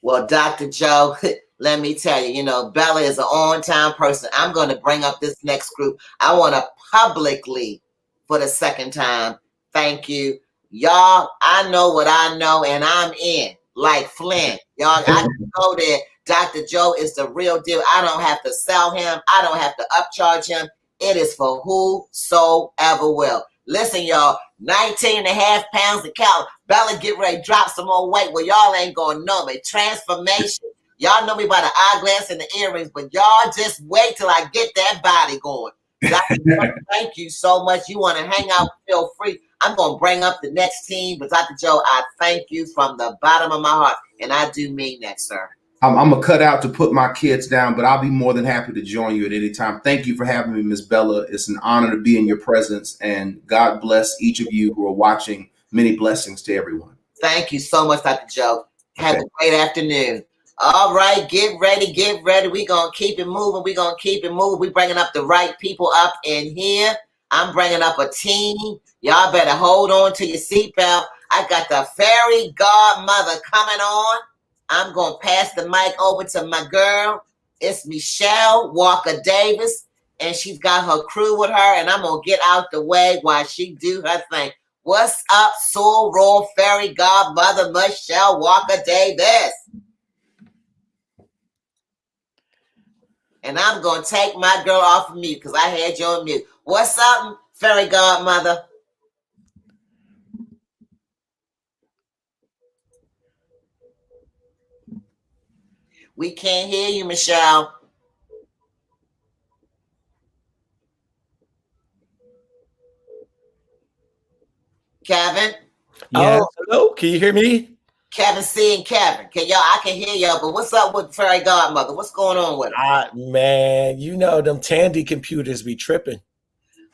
Well, Dr. Joe, let me tell you, Bella is an on-time person. I'm going to bring up this next group. I want to publicly, for the second time, thank you. Y'all, I know what I know, and I'm in like Flint. Y'all, I can go there. Dr. Joe is the real deal. I don't have to sell him. I don't have to upcharge him. It is for whosoever will. Listen, y'all, 19.5 pounds of calories. Bella get ready to drop some more weight. Well, y'all ain't going to know me. Transformation. Y'all know me by the eyeglass and the earrings, but y'all just wait till I get that body going. Dr. Joe, thank you so much. You want to hang out, feel free. I'm going to bring up the next team, but Dr. Joe, I thank you from the bottom of my heart, and I do mean that, sir. I'm going to cut out to put my kids down, but I'll be more than happy to join you at any time. Thank you for having me, Miss Bella. It's an honor to be in your presence, and God bless each of you who are watching. Many blessings to everyone. Thank you so much, Dr. Joe. Have a great afternoon. All right, get ready. We're going to keep it moving. We're bringing up the right people up in here. I'm bringing up a team. Y'all better hold on to your seatbelt. I got the fairy godmother coming on. I'm going to pass the mic over to my girl. It's Michelle Walker Davis, and she's got her crew with her, and I'm going to get out the way while she do her thing. What's up, Soul Roll Fairy Godmother Michelle Walker Davis? And I'm going to take my girl off of mute because I had you on mute. What's up, Fairy Godmother? We can't hear you, Michelle. Kevin? Yes. Oh, hello. Can you hear me? Kevin C and Kevin. I can hear y'all, but what's up with Fairy Godmother? What's going on with her? Man, you know them Tandy computers be tripping.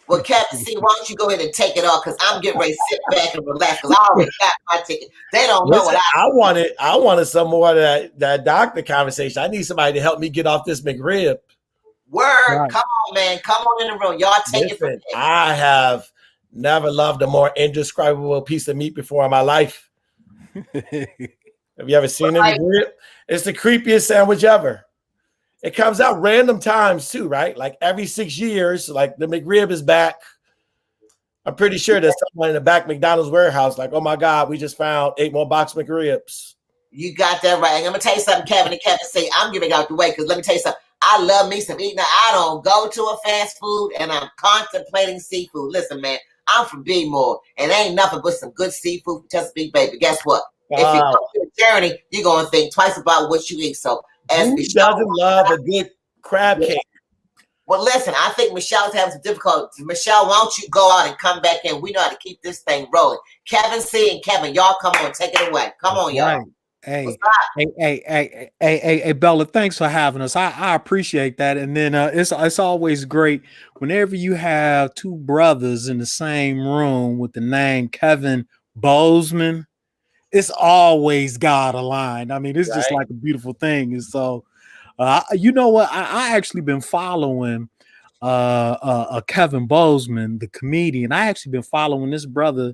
Well, Kevin C, why don't you go ahead and take it off? Because I'm getting ready to sit back and relax because I already got my ticket. They don't know what I wanted some more of that doctor conversation. I need somebody to help me get off this McRib. Word. Right. Come on, man. Come on in the room. Y'all take it from me. I have never loved a more indescribable piece of meat before in my life. Have you ever seen it? McRib? It's the creepiest sandwich ever. It comes out random times too, right? Like every 6 years, like the McRib is back. I'm pretty sure there's someone in the back McDonald's warehouse like, oh my God, we just found 8 more box McRibs. You got that right. And I'm going to tell you something, Kevin and Kevin say, I'm giving out the way because let me tell you something. I love me some eating. Now, I don't go to a fast food and I'm contemplating seafood. Listen, man, I'm from B-More and ain't nothing but some good seafood for Chesapeake Bay. But guess what? Wow. If you go to a journey, you're going to think twice about what you eat. So, who doesn't love a good crab cake? Well, listen, I think Michelle's having some difficulty. Michelle, why don't you go out and come back in? We know how to keep this thing rolling. Kevin C and Kevin, y'all come on, take it away. Come on, y'all. Right. Hey, Bella, thanks for having us. I appreciate that. And then it's always great whenever you have two brothers in the same room with the name Kevin Bozeman. It's always God aligned. I mean, it's just like a beautiful thing. And so, you know what? I actually been following Kevin Bozeman, the comedian. I actually been following this brother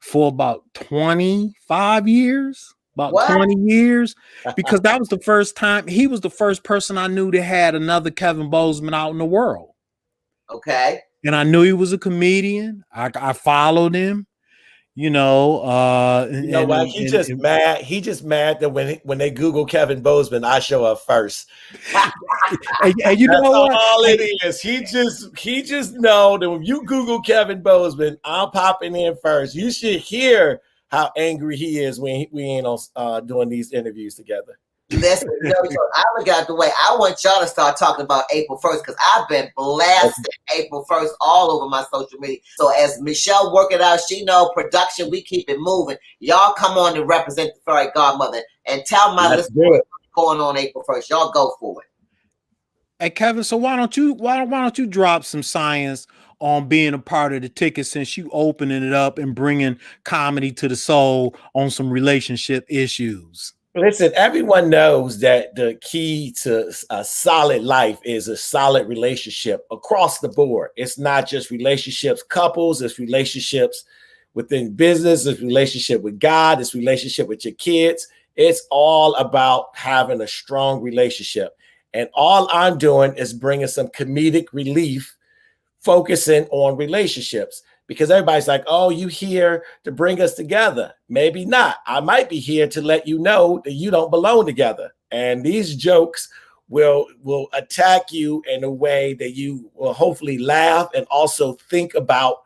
for about 25 years. About 20 years, because that was the first time he was the first person I knew that had another Kevin Bozeman out in the world. Okay. And I knew he was a comedian. I followed him, you know. He just mad. He just mad that when they Google Kevin Bozeman, I show up first. and you know what? All it is. He just know that when you Google Kevin Bozeman, I'm popping in first. You should hear how angry he is when we ain't on doing these interviews together. Listen, I look out the way. I want y'all to start talking about April 1st because I've been blasting April 1st all over my social media. So as Michelle work it out, she know production, we keep it moving. Y'all come on and represent the Fairy Godmother and tell my listeners what's going on April 1st. Y'all go for it. Hey Kevin, so why don't you drop some science on being a part of the ticket since you opening it up and bringing comedy to the soul on some relationship issues? Listen, everyone knows that the key to a solid life is a solid relationship across the board. It's not just relationships, couples, it's relationships within business, it's relationship with God, it's relationship with your kids. It's all about having a strong relationship. And all I'm doing is bringing some comedic relief, focusing on relationships, because everybody's like, oh, you here to bring us together. Maybe not. I might be here to let you know that you don't belong together. And these jokes will attack you in a way that you will hopefully laugh and also think about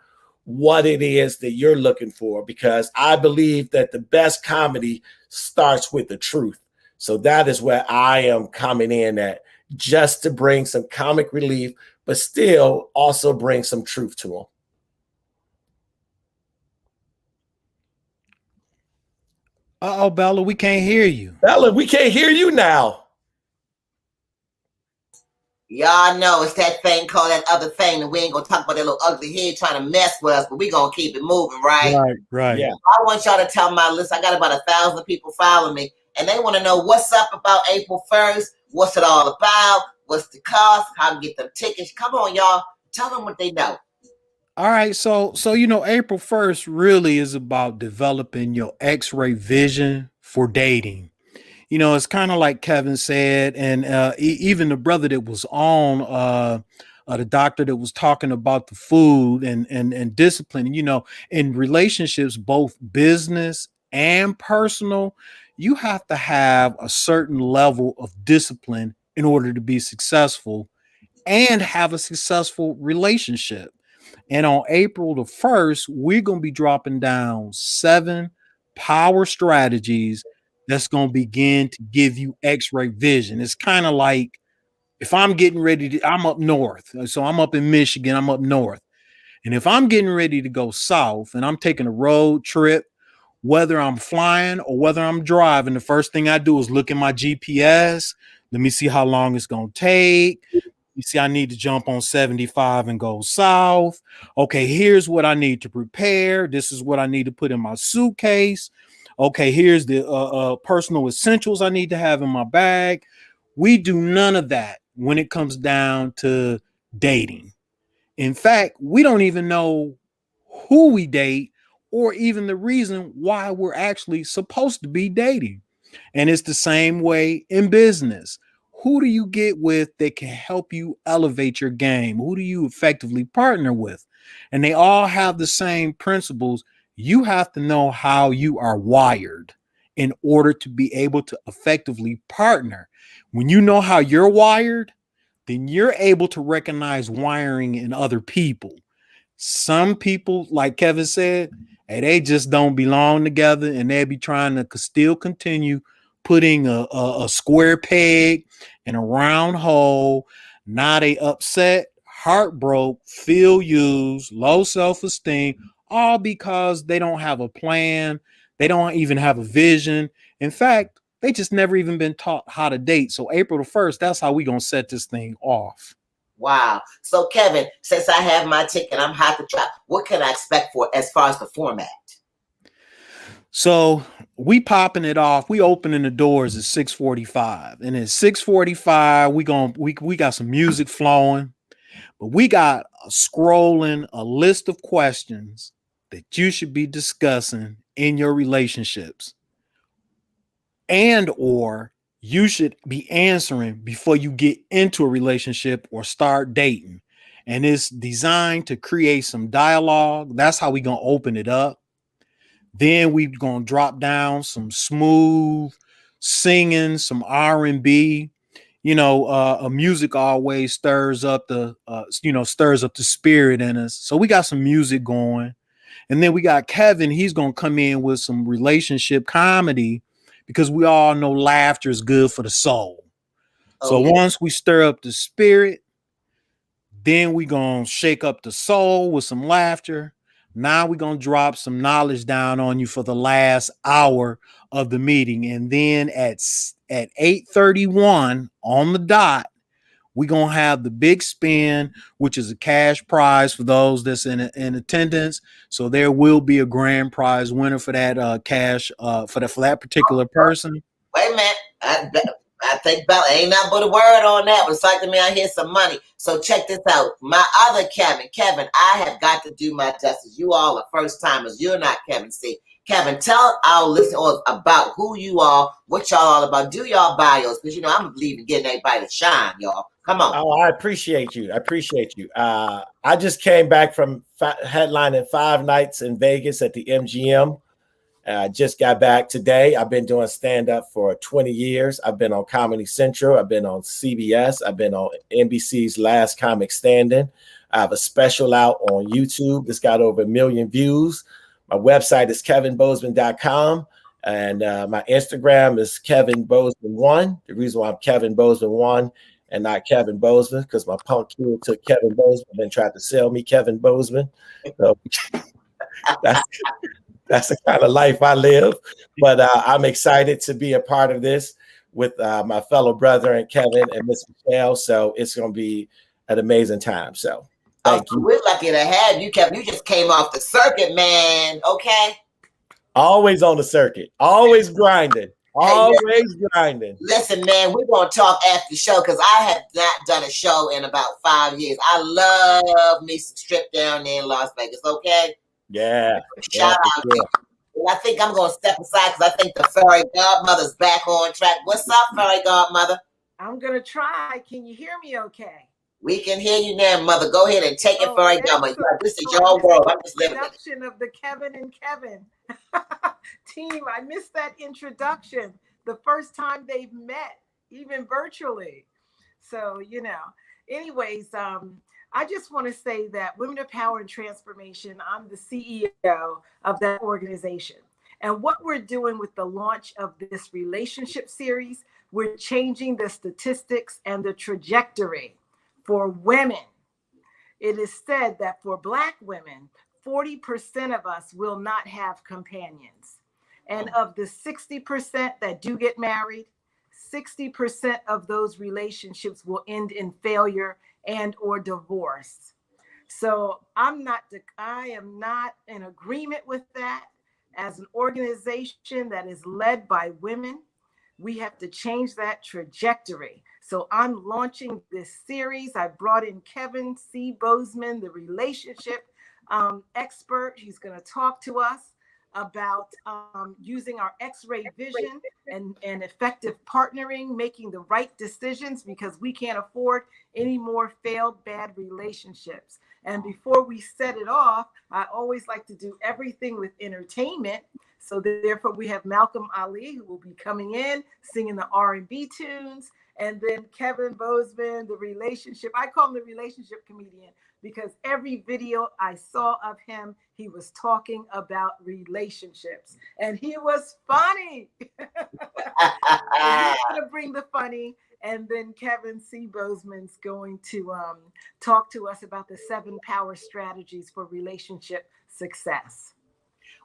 what it is that you're looking for, because I believe that the best comedy starts with the truth. So that is where I am coming in at, just to bring some comic relief, but still also bring some truth to them. Uh-oh, Bella, we can't hear you. Bella, we can't hear you now. Y'all know it's that thing called that other thing, and we ain't gonna talk about that little ugly head trying to mess with us, but we gonna keep it moving, right? Right. Yeah. I want y'all to tell my list. I got about 1,000 people following me, and they want to know what's up about April 1st. What's it all about? What's the cost? How to get them tickets? Come on, y'all. Tell them what they know. All right, so you know, April 1st really is about developing your X-ray vision for dating. You know, it's kind of like Kevin said, and even the brother that was on the doctor that was talking about the food and discipline. You know, in relationships, both business and personal, you have to have a certain level of discipline in order to be successful and have a successful relationship. And on April the 1st, we're going to be dropping down 7 power strategies that's going to begin to give you x-ray vision. It's kind of like if I'm getting ready to, I'm up north. So I'm up in Michigan, I'm up north. And if I'm getting ready to go south and I'm taking a road trip, whether I'm flying or whether I'm driving, the first thing I do is look at my GPS. Let me see how long it's going to take. You see, I need to jump on 75 and go south. Okay, here's what I need to prepare. This is what I need to put in my suitcase. Okay, here's the personal essentials I need to have in my bag. We do none of that when it comes down to dating. In fact, we don't even know who we date or even the reason why we're actually supposed to be dating. And it's the same way in business. Who do you get with that can help you elevate your game? Who do you effectively partner with? And they all have the same principles. You have to know how you are wired in order to be able to effectively partner. When you know how you're wired, then you're able to recognize wiring in other people. Some people, like Kevin said, hey, they just don't belong together, and they'll be trying to still continue putting a square peg in a round hole. Now they upset, heartbroken, feel used, low self-esteem, all because they don't have a plan. They don't even have a vision. In fact, they just never even been taught how to date. So April the 1st, that's how we going to set this thing off. Wow. So Kevin, since I have my ticket, I'm hot to try. What can I expect for as far as the format? So we popping it off. We opening the doors at 6:45. And at 6:45, we got some music flowing, but we got a list of questions that you should be discussing in your relationships. And or you should be answering before you get into a relationship or start dating. And it's designed to create some dialogue. That's how we're going to open it up. Then we're going to drop down some smooth singing, some R&B. You know, music always stirs up the spirit in us. So we got some music going. And then we got Kevin. He's going to come in with some relationship comedy, because we all know laughter is good for the soul. So once we stir up the spirit, then we're going to shake up the soul with some laughter. Now we're going to drop some knowledge down on you for the last hour of the meeting. And then at 8:31 on the dot, we're going to have the big spin, which is a cash prize for those that's in attendance. So there will be a grand prize winner for that cash for that particular person. Wait a minute. I think Bella ain't nothing but a word on that. It's like to me, I hear some money. So check this out. My other Kevin, I have got to do my justice. You all are first timers. You're not Kevin C. Kevin, tell our listeners about who you are, what y'all all about. Do y'all bios, because you know I'm believing getting everybody to shine, y'all. Come on. Oh, I appreciate you. I just came back from headlining 5 nights in Vegas at the MGM. I just got back today. I've been doing stand-up for 20 years. I've been on Comedy Central. I've been on CBS. I've been on NBC's Last Comic Standing. I have a special out on YouTube that's got over 1 million views. My website is kevinbozeman.com. And my Instagram is kevinbozeman1. The reason why I'm Kevin Bozeman1 and not Kevin Bozeman, because my punk kid took Kevin Bozeman and tried to sell me Kevin Bozeman. So that's the kind of life I live. But I'm excited to be a part of this with my fellow brother and Kevin and Miss Michelle. So it's going to be an amazing time. So thank you. We're lucky to have you, Kevin. You just came off the circuit, man. Okay. Always on the circuit. Always grinding. Always grinding. Listen, man, we're going to talk after the show because I have not done a show in about 5 years. I love me some strip down there in Las Vegas, okay? Yeah. Shout out. I think I'm going to step aside because I think the fairy godmother's back on track. What's up, fairy godmother? I'm going to try. Can you hear me okay? We can hear you now, Mother. Go ahead and take it for a Godmother. This is So your world. I'm just living it. Introduction of the Kevin and Kevin team. I missed that introduction. The first time they've met, even virtually. So, anyways, I just want to say that Women of Power and Transformation, I'm the CEO of that organization. And what we're doing with the launch of this relationship series, we're changing the statistics and the trajectory for women. It is said that for Black women, 40% of us will not have companions. And of the 60% that do get married, 60% of those relationships will end in failure and or divorce. So I am not in agreement with that. As an organization that is led by women, we have to change that trajectory. So I'm launching this series. I brought in Kevin C. Bozeman, the relationship expert. He's going to talk to us about using our X-ray vision and effective partnering, making the right decisions, because we can't afford any more failed bad relationships. And before we set it off, I always like to do everything with entertainment. So therefore, we have Malcolm Ali, who will be coming in, singing the R&B tunes. And then Kevin Bozeman, the relationship. I call him the relationship comedian because every video I saw of him, he was talking about relationships. And he was funny. He's going to bring the funny. And then Kevin C. Bozeman's going to talk to us about the 7 power strategies for relationship success.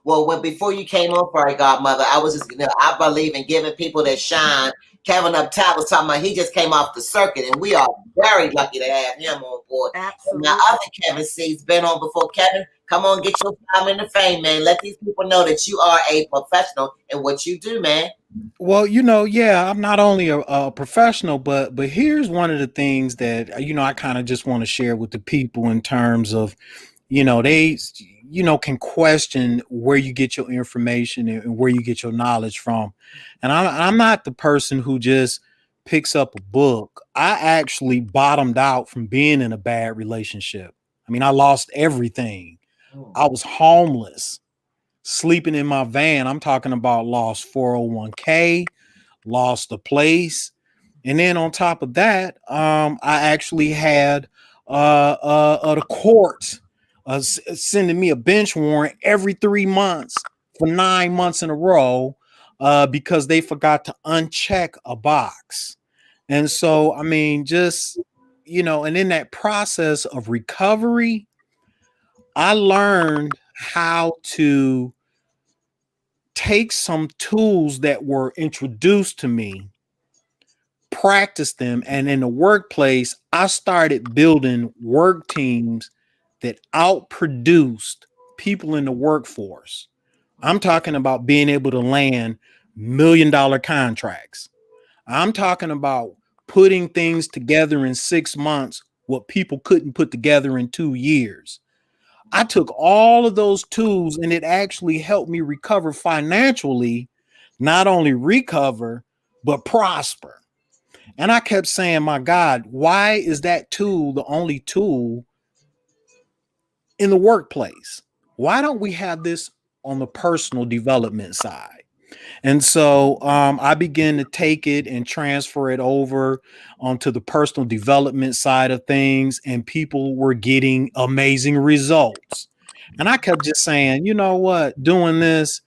Well, before you came on for a Godmother, I was just, I believe in giving people that shine. Kevin up top was talking about he just came off the circuit, and we are very lucky to have him on board. Absolutely. And my other Kevin C's been on before. Kevin, come on, get your time in the fame, man. Let these people know that you are a professional in what you do, man. Well, yeah, I'm not only a professional, but here's one of the things that, I kind of just want to share with the people in terms of, they, can question where you get your information and where you get your knowledge from. And I'm not the person who just picks up a book. I actually bottomed out from being in a bad relationship. I mean, I lost everything. I was homeless, sleeping in my van. I'm talking about lost 401k, lost a place. And then on top of that, I actually had the court sending me a bench warrant every 3 months for 9 months in a row because they forgot to uncheck a box. And so, I mean, just, and in that process of recovery, I learned how to take some tools that were introduced to me, practice them, and in the workplace, I started building work teams that outproduced people in the workforce. I'm talking about being able to land $1 million contracts. I'm talking about putting things together in 6 months, what people couldn't put together in 2 years. I took all of those tools and it actually helped me recover financially, not only recover, but prosper. And I kept saying, my God, why is that tool the only tool in the workplace? Why don't we have this on the personal development side? And so I began to take it and transfer it over onto the personal development side of things, and people were getting amazing results. And I kept just saying, you know what, doing this,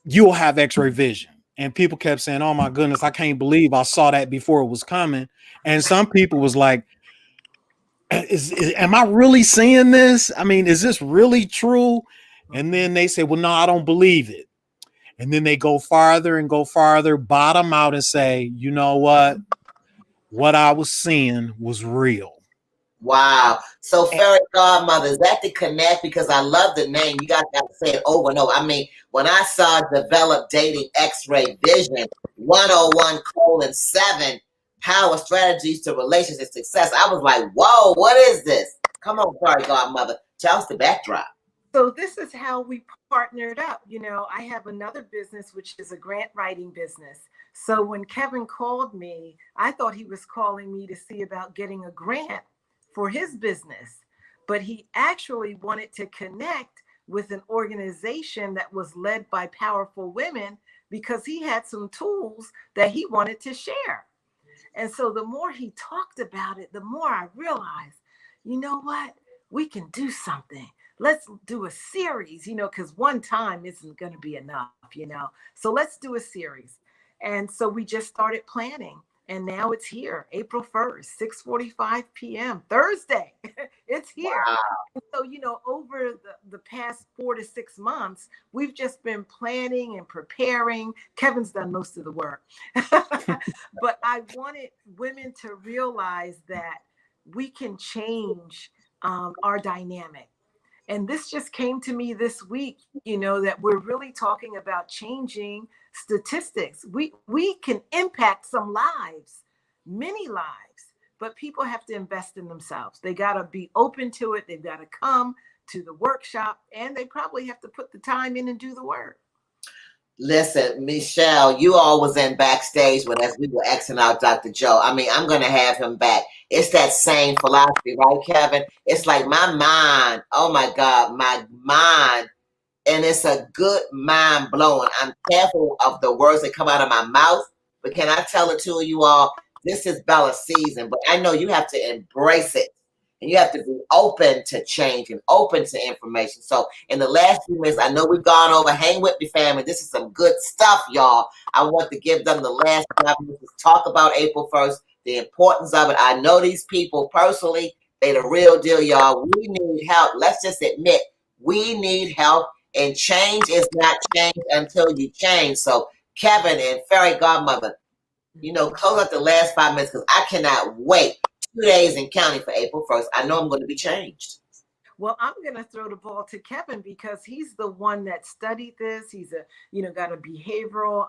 you'll have X-ray vision. And people kept saying, oh my goodness, I can't believe I saw that before it was coming. And some people was like, am I really seeing this? I mean, is this really true? And then they say, well, no, I don't believe it. And then they go farther and go farther, bottom out and say, you know what I was seeing was real. Wow. So Fairy Godmother, is that the connect? Because I love the name. You guys got to say it over and over. I mean, when I saw Develop Dating X-Ray Vision 101:7 Power Strategies to Relationship Success, I was like, whoa, what is this? Come on, Fairy Godmother. Tell us the backdrop. So this is how we partnered up. You know, I have another business, which is a grant writing business. So when Kevin called me, I thought he was calling me to see about getting a grant for his business, but he actually wanted to connect with an organization that was led by powerful women because he had some tools that he wanted to share. And so the more he talked about it, the more I realized, you know what? We can do something. Let's do a series, you know, because one time isn't going to be enough, you know. So let's do a series. And so we just started planning. And now it's here, April 1st, 6:45 p.m., Thursday. It's here. Wow. So, you know, over the past 4 to 6 months, we've just been planning and preparing. Kevin's done most of the work. But I wanted women to realize that we can change our dynamic. And this just came to me this week, you know, that we're really talking about changing statistics. We can impact some lives, many lives, but people have to invest in themselves. They got to be open to it. They've got to come to the workshop, and they probably have to put the time in and do the work. Listen, Michelle, you all was in backstage with us. We were Xing out Dr. Joe. I mean, I'm going to have him back. It's that same philosophy, right, Kevin? It's like my mind, oh my God, my mind, and it's a good mind blowing. I'm careful of the words that come out of my mouth, but can I tell it to you all? This is Bella season, but I know you have to embrace it. And you have to be open to change and open to information. So in the last few minutes, I know we've gone over. Hang with me, family. This is some good stuff, y'all. I want to give them the last 5 minutes to talk about April 1st, the importance of it. I know these people personally. They the real deal, y'all. We need help. Let's just admit we need help. And change is not change until you change. So Kevin and Fairy Godmother, you know, close out the last 5 minutes because I cannot wait. 2 days in counting for April 1st. I know I'm going to be changed. Well, I'm going to throw the ball to Kevin because he's the one that studied this. He's got a behavioral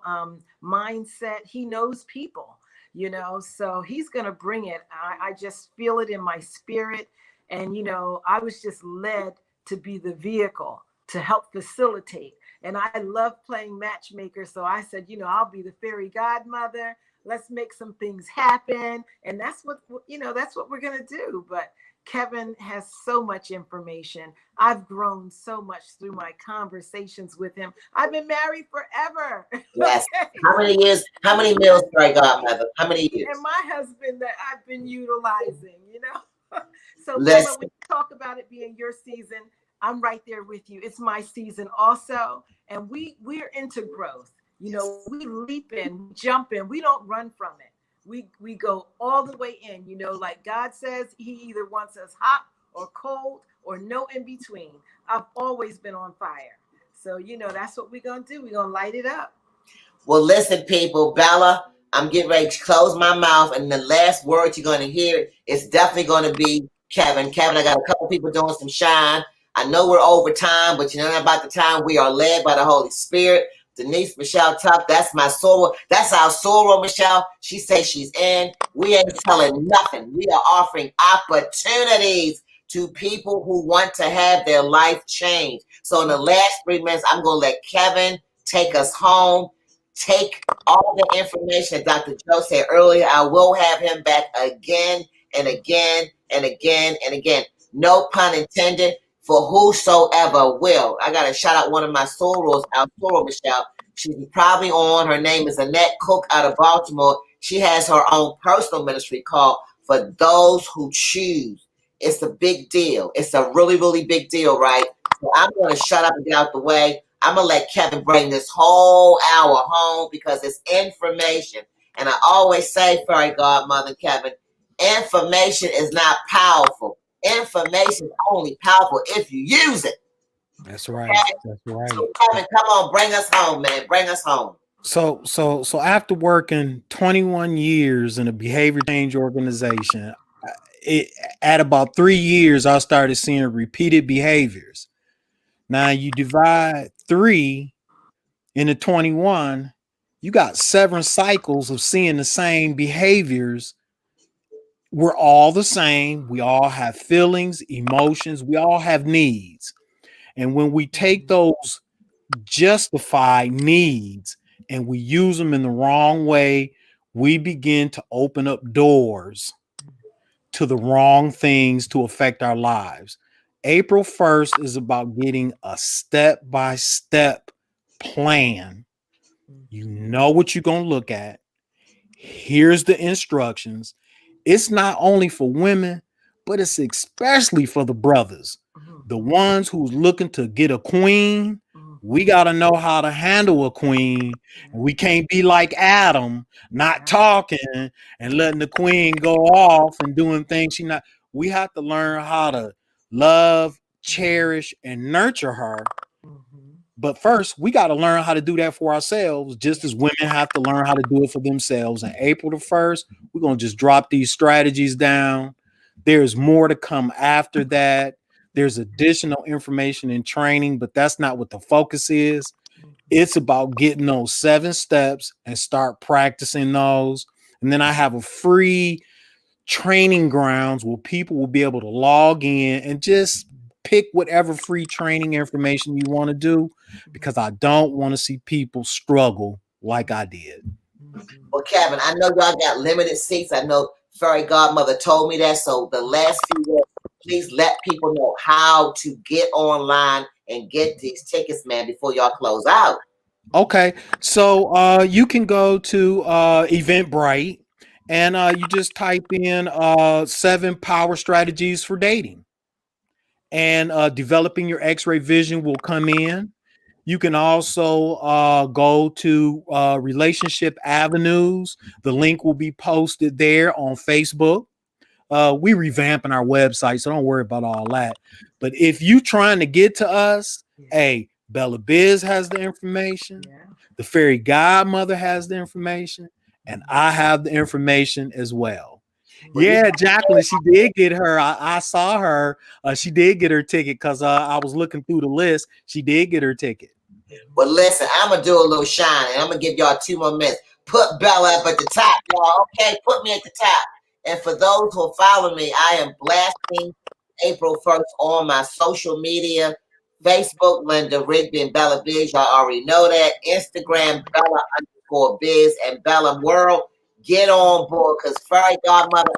mindset. He knows people, you know, so he's going to bring it. I just feel it in my spirit. And, you know, I was just led to be the vehicle to help facilitate. And I love playing matchmaker. So I said, you know, I'll be the fairy godmother. Let's make some things happen. And that's what we're going to do. But Kevin has so much information. I've grown so much through my conversations with him. I've been married forever. Yes. Okay. How many years? How many meals, Fairy Godmother? How many years? And my husband that I've been utilizing, you know. So Listen. when we talk about it being your season, I'm right there with you. It's my season also. And we're into growth. You know, we leap in, jump in. We don't run from it. We go all the way in. You know, like God says, he either wants us hot or cold or no in between. I've always been on fire. So, you know, that's what we're going to do. We're going to light it up. Well, listen, people, Bella, I'm getting ready to close my mouth. And the last word you're going to hear is definitely going to be Kevin. Kevin, I got a couple people doing some shine. I know we're over time, but you know about the time we are led by the Holy Spirit. Denise Michelle Tuck, that's my sorrow. That's our sorrow, Michelle. She says she's in. We ain't telling nothing. We are offering opportunities to people who want to have their life changed. So in the last 3 minutes, I'm going to let Kevin take us home. Take all the information that Dr. Joe said earlier. I will have him back again and again and again and again. No pun intended. For whosoever will. I got to shout out one of my sorors, our soror Michelle. She's probably on. Her name is Annette Cook out of Baltimore. She has her own personal ministry called For Those Who Choose. It's a big deal. It's a really, really big deal, right? So I'm going to shut up and get out the way. I'm going to let Kevin bring this whole hour home because it's information. And I always say, Fairy Godmother Kevin, information is not powerful. Information is only powerful if you use it. That's right. Okay? That's right. So Kevin, come on, bring us home, man. Bring us home. So after working 21 years in a behavior change organization, at about 3 years, I started seeing repeated behaviors. Now you divide 3 into 21, you got 7 cycles of seeing the same behaviors. We're all the same. We all have feelings, emotions. We all have needs. And when we take those justified needs and we use them in the wrong way, we begin to open up doors to the wrong things to affect our lives. April 1st is about getting a step-by-step plan. You know what you're going to look at. Here's the instructions. It's not only for women, but it's especially for the brothers, the ones who's looking to get a queen. We got to know how to handle a queen. And we can't be like Adam, not talking and letting the queen go off and doing things she not. We have to learn how to love, cherish, and nurture her. But first, we got to learn how to do that for ourselves, just as women have to learn how to do it for themselves. And April the 1st, we're going to just drop these strategies down. There's more to come after that. There's additional information and training, but that's not what the focus is. It's about getting those 7 steps and start practicing those. And then I have a free training grounds where people will be able to log in and just pick whatever free training information you want to do, because I don't want to see people struggle like I did. Well, Kevin, I know y'all got limited seats. I know Fairy Godmother told me that. So the last few words, please let people know how to get online and get these tickets, man, before y'all close out. Okay, so you can go to Eventbrite and you just type in 7 power strategies for dating. And developing your X-ray vision will come in. You can also go to Relationship Avenues. The link will be posted there on Facebook. We revamping our website, so don't worry about all that. But if you trying to get to us, hey, Bella Biz has the information. The Fairy Godmother has the information, and I have the information as well. Yeah, Jacqueline, she did get her. I saw her. She did get her ticket because I was looking through the list. She did get her ticket. Well, listen, I'm going to do a little shine, and I'm going to give y'all 2 more minutes. Put Bella up at the top, y'all. Okay, put me at the top. And for those who follow me, I am blasting April 1st on my social media. Facebook, Linda Rigby and Bella Biz. Y'all already know that. Instagram, Bella_Biz and Bella World. Get on board, because Fairy Godmother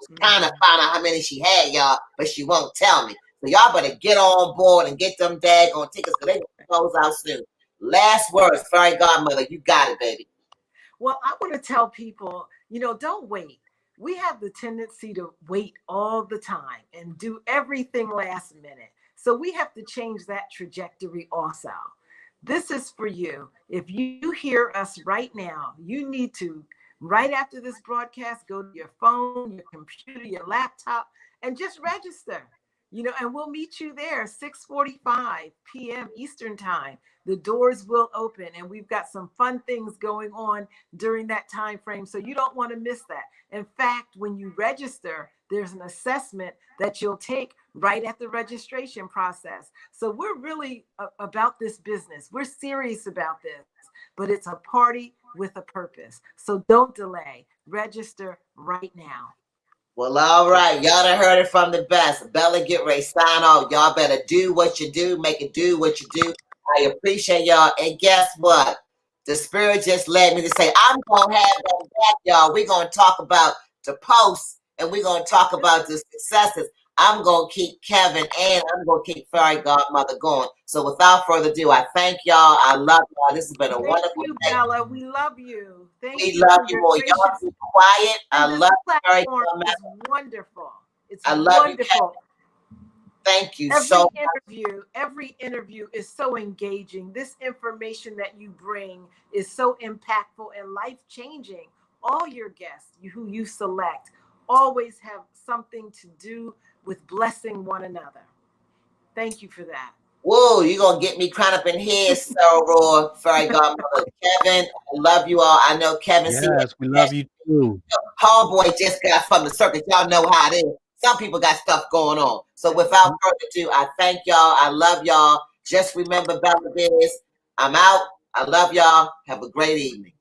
was trying to find out how many she had, y'all, but she won't tell me. So y'all better get on board and get them daggone tickets, because they're going to close out soon. Last words, Fairy Godmother. You got it, baby. Well, I want to tell people, don't wait. We have the tendency to wait all the time and do everything last minute. So we have to change that trajectory also. This is for you. If you hear us right now, you need to, right after this broadcast, go to your phone, your computer, your laptop, and just register. And we'll meet you there 6:45 p.m. Eastern time. The doors will open, and we've got some fun things going on during that time frame, so you don't want to miss that. In fact, when you register, there's an assessment that you'll take right at the registration process. So we're really about this business. We're serious about this, but it's a party with a purpose. So don't delay. Register right now. Well, all right. Y'all done heard it from the best. Bella, get ready, sign off. Y'all better do what you do. Make it do what you do. I appreciate y'all. And guess what? The spirit just led me to say, I'm going to have them back, y'all. We're going to talk about the posts, and we're going to talk about the successes. I'm going to keep Kevin, and I'm going to keep Fairy Godmother going. So without further ado, I thank y'all. I love y'all. This has been a wonderful day. Bella. We love you. We love you more. Y'all be quiet. I love Fairy Godmother. It's wonderful. It's wonderful. Thank you so much. Every interview is so engaging. This information that you bring is so impactful and life-changing. All your guests who you select always have something to do with blessing one another. Thank you for that. Whoa, you're going to get me crying up in here, so raw, Fairy Godmother. Kevin, I love you all. I know Kevin. Yes, we love you too. Homeboy just got from the circus. Y'all know how it is. Some people got stuff going on. So without further ado, I thank y'all. I love y'all. Just remember, Bella Biz, I'm out. I love y'all. Have a great evening.